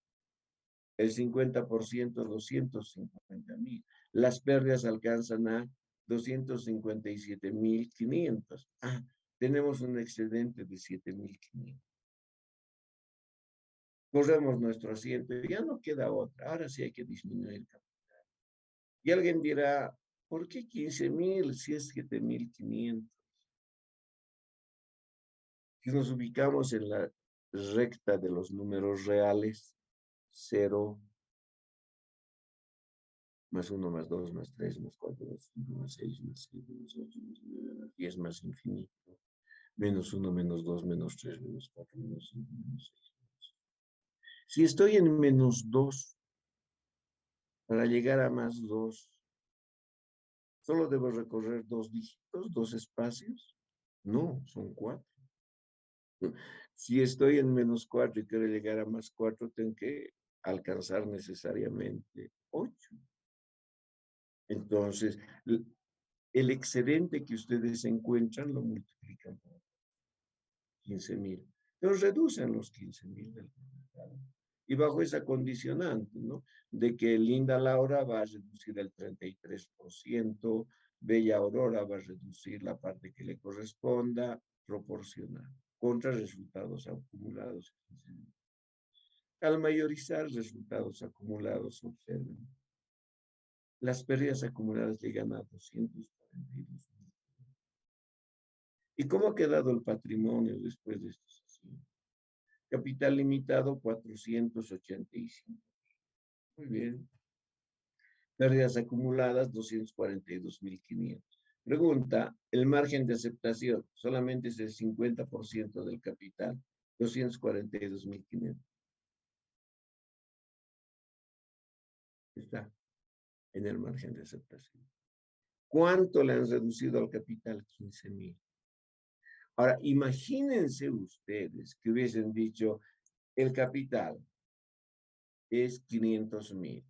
El 50%, 250.000. Las pérdidas alcanzan a 257.500. Tenemos un excedente de 7.500. Corremos nuestro asiento y ya no queda otra. Ahora sí hay que disminuir capital. Y alguien dirá, ¿por qué 15.000 si es 7.500? Si nos ubicamos en la recta de los números reales, 0, más 1, más 2, más 3, más 4, más 5, más 6, más 7, más 8, más 9, más 10, más infinito, menos 1, menos 2, menos 3, menos 4, menos 5, menos 6. Si estoy en menos 2, para llegar a más 2, ¿solo debo recorrer 2 dígitos, 2 espacios? No, son 4. Si estoy en menos 4 y quiero llegar a más 4, tengo que alcanzar necesariamente 8. Entonces, el excedente que ustedes encuentran lo multiplican por 15.000. Entonces, reducen los 15.000 del capital. Y bajo esa condicionante, ¿no? De que Linda Laura va a reducir el 33%, Bella Aurora va a reducir la parte que le corresponda, proporcional, contra resultados acumulados. Al mayorizar resultados acumulados, observen, Las pérdidas acumuladas llegan a 242 mil. ¿Y cómo ha quedado el patrimonio después de estos acciones? Capital limitado, 485. Muy bien. Pérdidas acumuladas, 242.500. Pregunta, el margen de aceptación solamente es el 50% del capital, 242.500. Está en el margen de aceptación. ¿Cuánto le han reducido al capital? 15.000. Ahora, imagínense ustedes que hubiesen dicho, el capital es 500.000.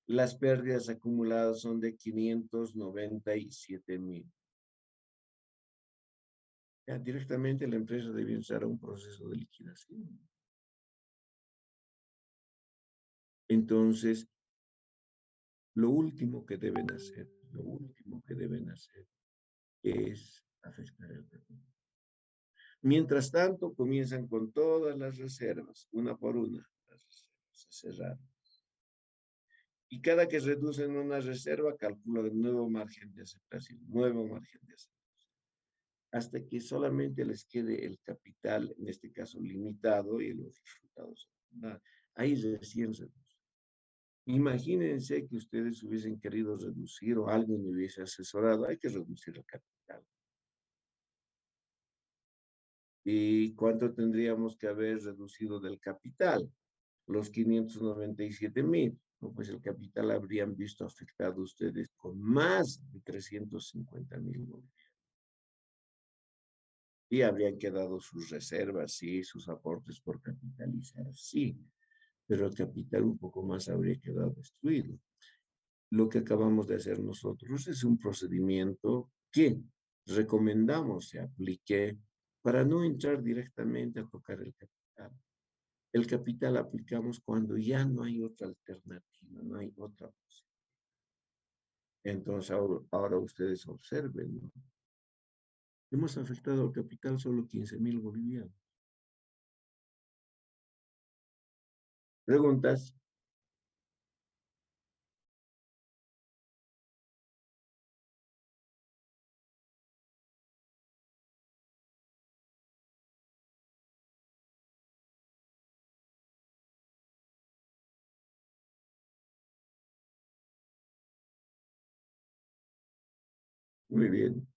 Las pérdidas acumuladas son de 597.000. Ya directamente la empresa debe usar un proceso de liquidación. Entonces, lo último que deben hacer es afectar el capital. Mientras tanto, comienzan con todas las reservas, una por una, las reservas a cerrar. Y cada que reducen una reserva, calcula de nuevo margen de aceptación, nuevo margen de aceptación. Hasta que solamente les quede el capital, en este caso limitado, y los resultados. Ahí recién reducen. Imagínense que ustedes hubiesen querido reducir o alguien me hubiese asesorado, hay que reducir el capital. ¿Y cuánto tendríamos que haber reducido del capital? Los 597.000. No, pues el capital habrían visto afectado ustedes con más de 350.000 bolivianos. Y habrían quedado sus reservas, sí, sus aportes por capitalizar, sí, pero el capital un poco más habría quedado destruido. Lo que acabamos de hacer nosotros es un procedimiento que recomendamos se aplique para no entrar directamente a tocar el capital. El capital aplicamos cuando ya no hay otra alternativa, no hay otra posibilidad. Entonces ahora ustedes observen, ¿no? Hemos afectado al capital solo 15.000 bolivianos. ¿Preguntas? Muy bien.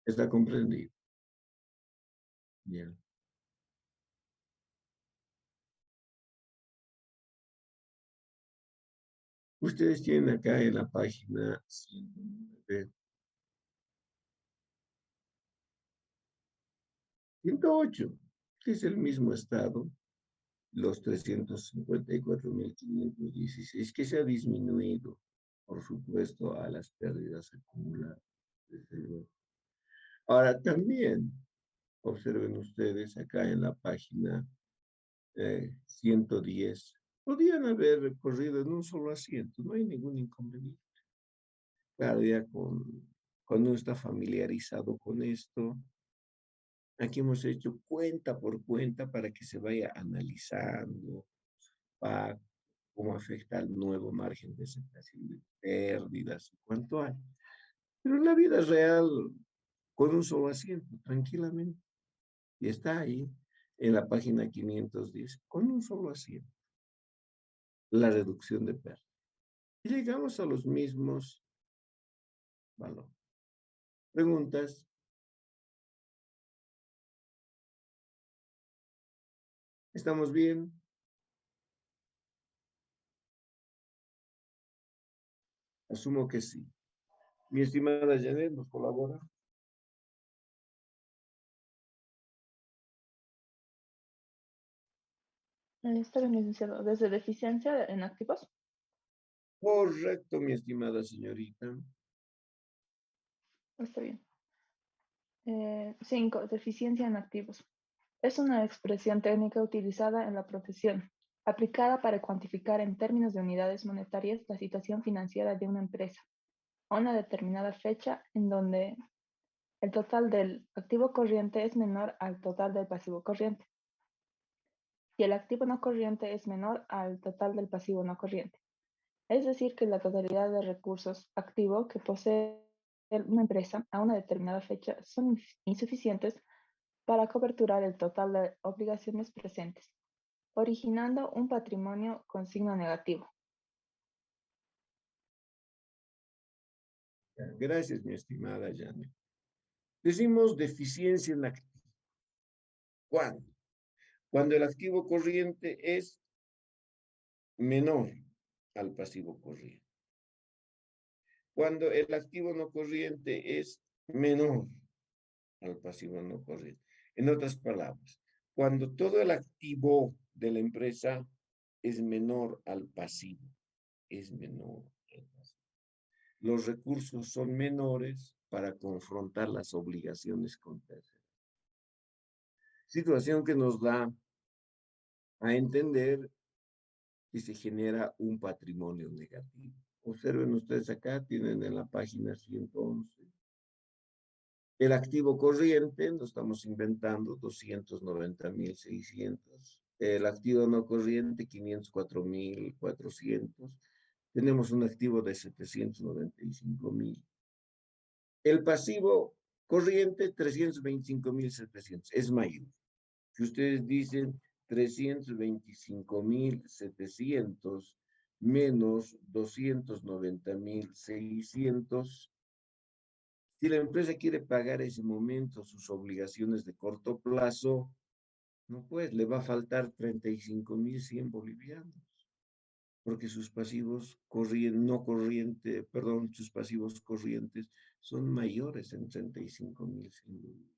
Está comprendido. Bien. Ustedes tienen acá en la página 109, 108, que es el mismo estado, los 354.516, que se ha disminuido, por supuesto, a las pérdidas acumuladas. Desde luego. Ahora también, observen ustedes acá en la página 110, podían haber recorrido en un solo asiento, no hay ningún inconveniente. Claro, ya cuando uno está familiarizado con esto, aquí hemos hecho cuenta por cuenta para que se vaya analizando cómo afecta al nuevo margen de aceptación de pérdidas, cuánto hay. Pero en la vida real, con un solo asiento, tranquilamente, y está ahí en la página 510, con un solo asiento, la reducción de pérdidas. Y llegamos a los mismos valores. Preguntas. ¿Estamos bien? Asumo que sí. Mi estimada Janet, ¿nos colabora? Está bien, licenciado. Desde deficiencia en activos. Correcto, mi estimada señorita. Está bien. 5. Deficiencia en activos. Es una expresión técnica utilizada en la profesión, aplicada para cuantificar en términos de unidades monetarias la situación financiera de una empresa a una determinada fecha en donde el total del activo corriente es menor al total del pasivo corriente. Y el activo no corriente es menor al total del pasivo no corriente. Es decir, que la totalidad de recursos activo que posee una empresa a una determinada fecha son insuficientes para coberturar el total de obligaciones presentes, originando un patrimonio con signo negativo. Gracias, mi estimada Janet. Decimos deficiencia en activo. ¿Cuándo? Cuando el activo corriente es menor al pasivo corriente. Cuando el activo no corriente es menor al pasivo no corriente. En otras palabras, cuando todo el activo de la empresa es menor al pasivo, es menor al pasivo. Los recursos son menores para confrontar las obligaciones con terceros. Situación que nos da a entender que se genera un patrimonio negativo. Observen ustedes acá, tienen en la página 111. El activo corriente, lo estamos inventando, 290.600. El activo no corriente, 504.400. Tenemos un activo de 795.000. El pasivo corriente, 325.700. Es mayor. Si ustedes dicen 325.700 menos 290.600, si la empresa quiere pagar ese momento sus obligaciones de corto plazo, no pues, le va a faltar 35.100 bolivianos, porque sus pasivos sus pasivos corrientes son mayores en 35.100 bolivianos.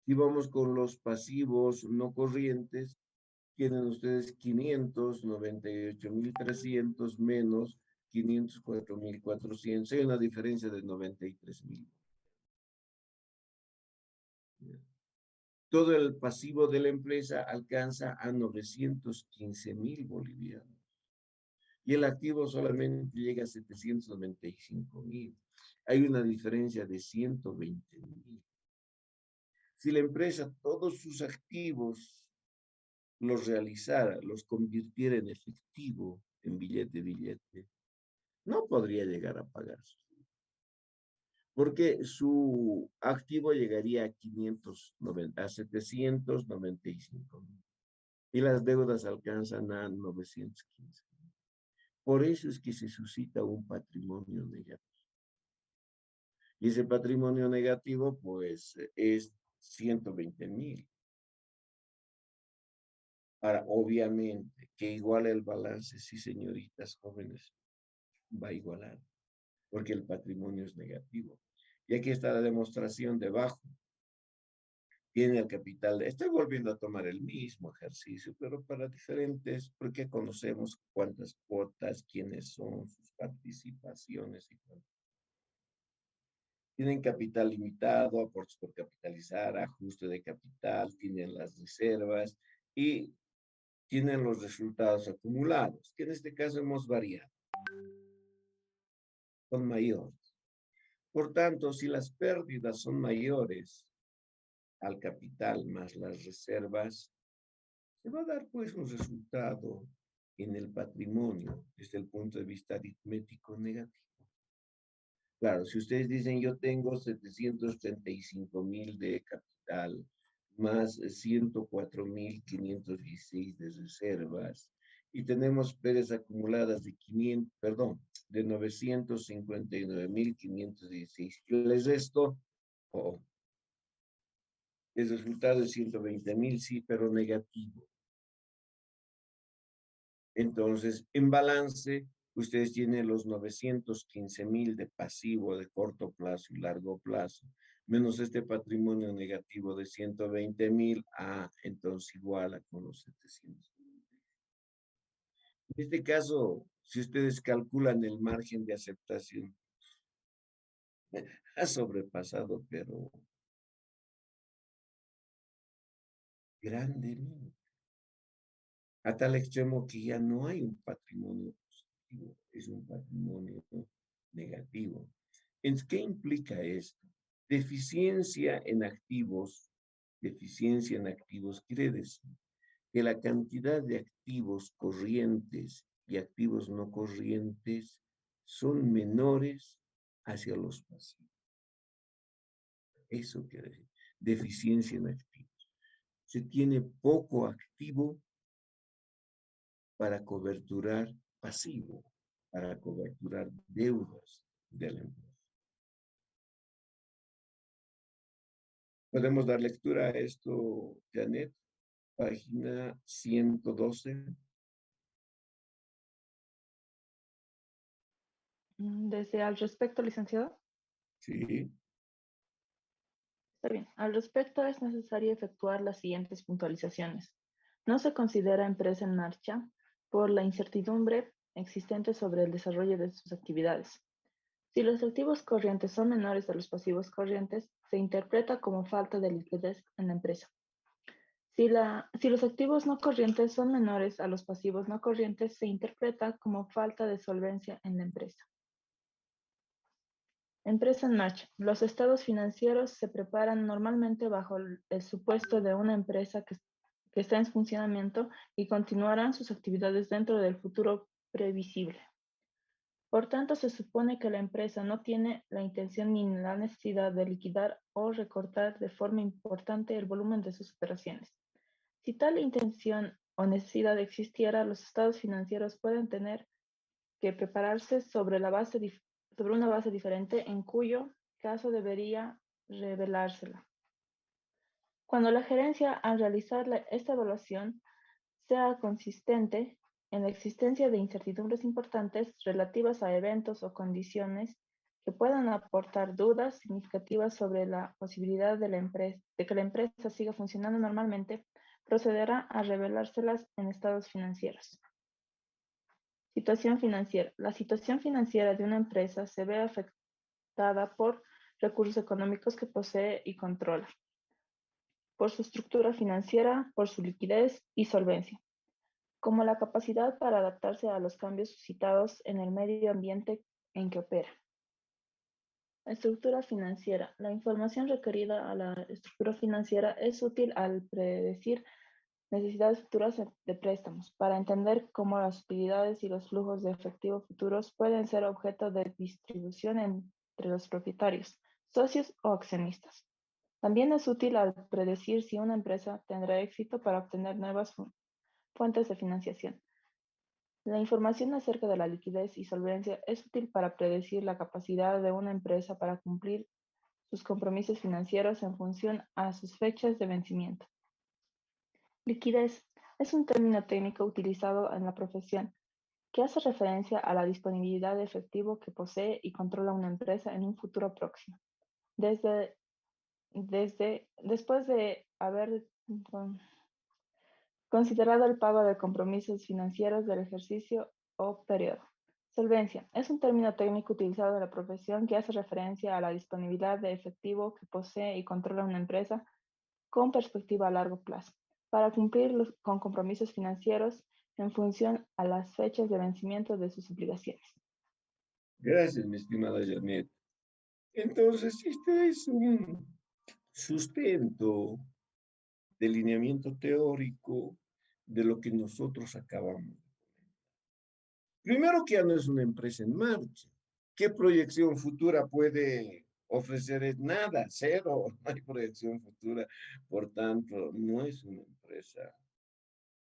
Si vamos con los pasivos no corrientes, tienen ustedes 598.300 menos 504.400. Hay una diferencia de 93.000. Todo el pasivo de la empresa alcanza a 915.000 bolivianos. Y el activo solamente llega a 795.000. Hay una diferencia de 120.000. Si la empresa todos sus activos los realizara, los convirtiera en efectivo, en billete, no podría llegar a pagar sus deudas, porque su activo llegaría a 795.000 y las deudas alcanzan a 915. Por eso es que se suscita un patrimonio negativo. Y ese patrimonio negativo, pues, es 120.000. Ahora, obviamente, que iguala el balance, sí, señoritas jóvenes, va a igualar, porque el patrimonio es negativo. Y aquí está la demostración debajo. Tiene el capital. Estoy volviendo a tomar el mismo ejercicio, pero para diferentes, porque conocemos cuántas cuotas, quiénes son, sus participaciones y cuánto. Tienen capital limitado, aportes por capitalizar, ajuste de capital, tienen las reservas y tienen los resultados acumulados, que en este caso hemos variado. Son mayores. Por tanto, si las pérdidas son mayores al capital más las reservas, se va a dar pues un resultado en el patrimonio desde el punto de vista aritmético negativo. Claro, si ustedes dicen yo tengo 735.000 de capital más 104.516 de reservas y tenemos pérdidas acumuladas de 959.516, les resto, el resultado es 120.000, sí, pero negativo. Entonces, en balance, ustedes tienen los 915.000 de pasivo de corto plazo y largo plazo, menos este patrimonio negativo de 120.000, entonces iguala con los 700. En este caso, si ustedes calculan el margen de aceptación, ha sobrepasado, pero grandemente, a tal extremo que ya no hay un patrimonio positivo, es un patrimonio negativo. ¿Qué implica esto? Deficiencia en activos quiere decir que la cantidad de activos corrientes y activos no corrientes son menores hacia los pasivos. Eso quiere decir deficiencia en activos. Se tiene poco activo para coberturar pasivo, para coberturar deudas de la empresa. Podemos dar lectura a esto, Janet, página 112. Desde al respecto, licenciado. Sí, Está bien. Al respecto, es necesario efectuar las siguientes puntualizaciones. No se considera empresa en marcha por la incertidumbre existente sobre el desarrollo de sus actividades. Si los activos corrientes son menores a los pasivos corrientes, se interpreta como falta de liquidez en la empresa. Si los activos no corrientes son menores a los pasivos no corrientes, se interpreta como falta de solvencia en la empresa. Empresa en marcha. Los estados financieros se preparan normalmente bajo el supuesto de una empresa que está en funcionamiento y continuarán sus actividades dentro del futuro previsible. Por tanto, se supone que la empresa no tiene la intención ni la necesidad de liquidar o recortar de forma importante el volumen de sus operaciones. Si tal intención o necesidad existiera, los estados financieros pueden tener que prepararse sobre una base diferente, en cuyo caso debería revelársela. Cuando la gerencia, al realizar esta evaluación, sea consistente en la existencia de incertidumbres importantes relativas a eventos o condiciones que puedan aportar dudas significativas sobre la posibilidad de que la empresa siga funcionando normalmente, procederá a revelárselas en estados financieros. Situación financiera. La situación financiera de una empresa se ve afectada por recursos económicos que posee y controla, por su estructura financiera, por su liquidez y solvencia, como la capacidad para adaptarse a los cambios suscitados en el medio ambiente en que opera. Estructura financiera. La información requerida a la estructura financiera es útil al predecir necesidades futuras de préstamos, para entender cómo las utilidades y los flujos de efectivo futuros pueden ser objeto de distribución entre los propietarios, socios o accionistas. También es útil al predecir si una empresa tendrá éxito para obtener nuevas fuentes de financiación. La información acerca de la liquidez y solvencia es útil para predecir la capacidad de una empresa para cumplir sus compromisos financieros en función a sus fechas de vencimiento. Liquidez es un término técnico utilizado en la profesión que hace referencia a la disponibilidad de efectivo que posee y controla una empresa en un futuro próximo, después de haber considerado el pago de compromisos financieros del ejercicio o periodo. Solvencia es un término técnico utilizado en la profesión que hace referencia a la disponibilidad de efectivo que posee y controla una empresa con perspectiva a largo plazo, para cumplir con compromisos financieros en función a las fechas de vencimiento de sus obligaciones. gracias, mi estimada Janet. Entonces, este es un sustento de lineamiento teórico de lo que nosotros acabamos. Primero, que ya no es una empresa en marcha. ¿Qué proyección futura puede ofrecer? Nada, cero, no hay proyección futura. Por tanto, no es una empresa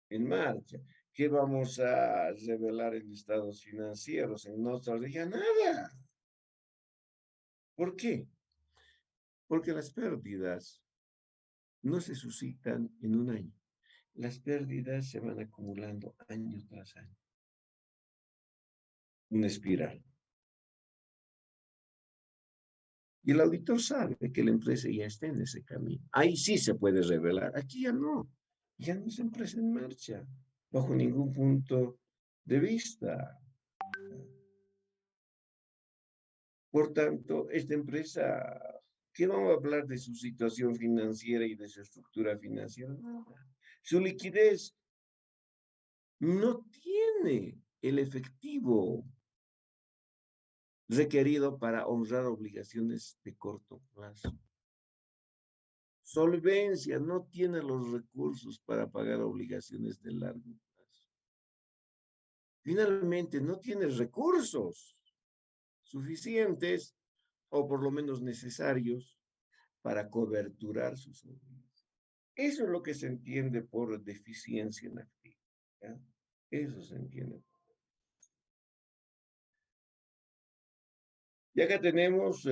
en marcha. ¿Qué vamos a revelar en estados financieros, en notas de ya nada? ¿Por qué? Porque las pérdidas no se suscitan en un año. Las pérdidas se van acumulando año tras año. Una espiral. Y el auditor sabe que la empresa ya está en ese camino. Ahí sí se puede revelar. Aquí ya no. Ya no es empresa en marcha, bajo ningún punto de vista. Por tanto, esta empresa, ¿qué vamos a hablar de su situación financiera y de su estructura financiera? Nada. Su liquidez no tiene el efectivo requerido para honrar obligaciones de corto plazo. Solvencia, no tiene los recursos para pagar obligaciones de largo plazo. Finalmente, no tiene recursos suficientes o por lo menos necesarios para coberturar sus obligaciones. Eso es lo que se entiende por deficiencia en activo. ¿Ya? Eso se entiende. Y acá tenemos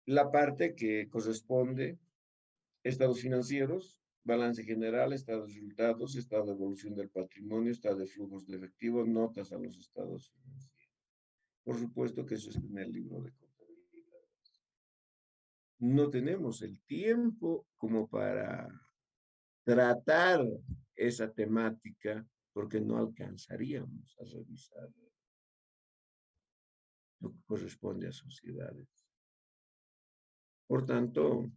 la parte que corresponde estados financieros, balance general, estado de resultados, estado de evolución del patrimonio, estado de flujos de efectivo, notas a los estados financieros. Por supuesto que eso está en el libro de contabilidad. No tenemos el tiempo como para tratar esa temática porque no alcanzaríamos a revisar lo que corresponde a sociedades. Por tanto,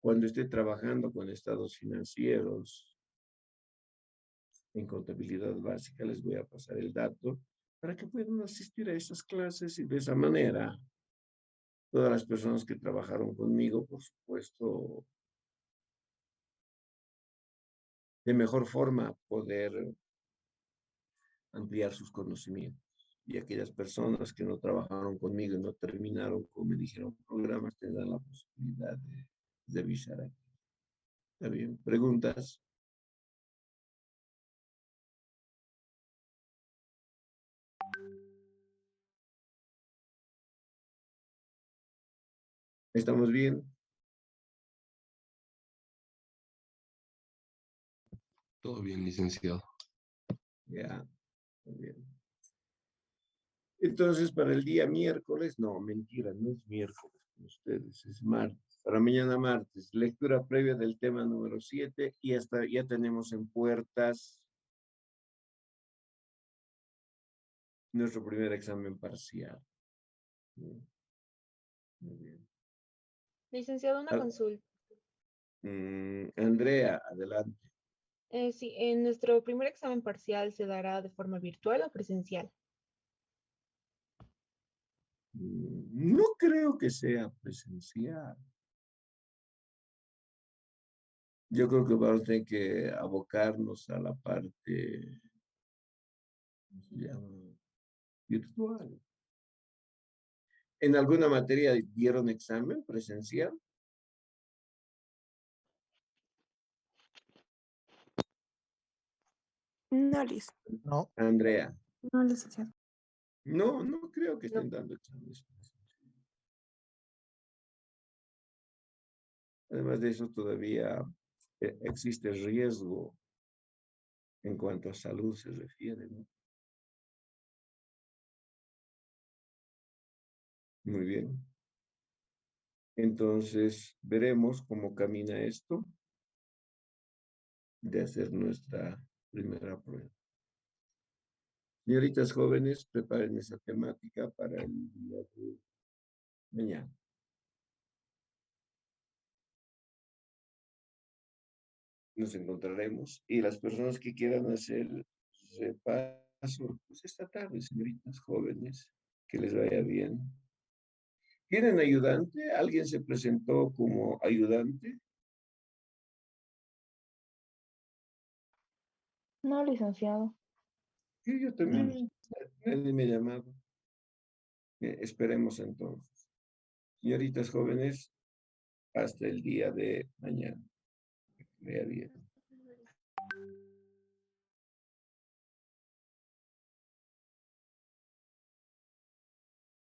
cuando esté trabajando con estados financieros en contabilidad básica, les voy a pasar el dato para que puedan asistir a esas clases y de esa manera todas las personas que trabajaron conmigo, por supuesto, de mejor forma poder ampliar sus conocimientos. Y aquellas personas que no trabajaron conmigo y no terminaron, como me dijeron, programas, tendrán la posibilidad de revisar aquí. ¿Está bien? ¿Preguntas? ¿Estamos bien? Todo bien, licenciado. Ya, muy bien. Entonces, para el día miércoles, no, mentira, no es miércoles con ustedes, es martes. Para mañana martes, lectura previa del tema número 7 y hasta ya tenemos en puertas nuestro primer examen parcial. Bien, muy bien. Licenciado, una Ah, consulta. Andrea, adelante. Sí, en nuestro primer examen parcial se dará de forma virtual o presencial. No creo que sea presencial. Yo creo que vamos a tener que abocarnos a la parte, ¿cómo se llama? Virtual. ¿En alguna materia dieron examen presencial? No, Liz. No, Andrea. No, licenciado. No, no creo que No. estén dando exámenes presenciales. Además de eso, todavía existe riesgo en cuanto a salud se refiere, ¿no? Muy bien. Entonces, veremos cómo camina esto de hacer nuestra primera prueba. Señoritas jóvenes, preparen esa temática para el día de mañana. Nos encontraremos y las personas que quieran hacer repaso, pues esta tarde, señoritas jóvenes, que les vaya bien. ¿Tienen ayudante? ¿Alguien se presentó como ayudante? No, licenciado. Sí, yo también. Nadie me ha llamado. Esperemos entonces. Señoritas jóvenes, hasta el día de mañana. Que vaya bien.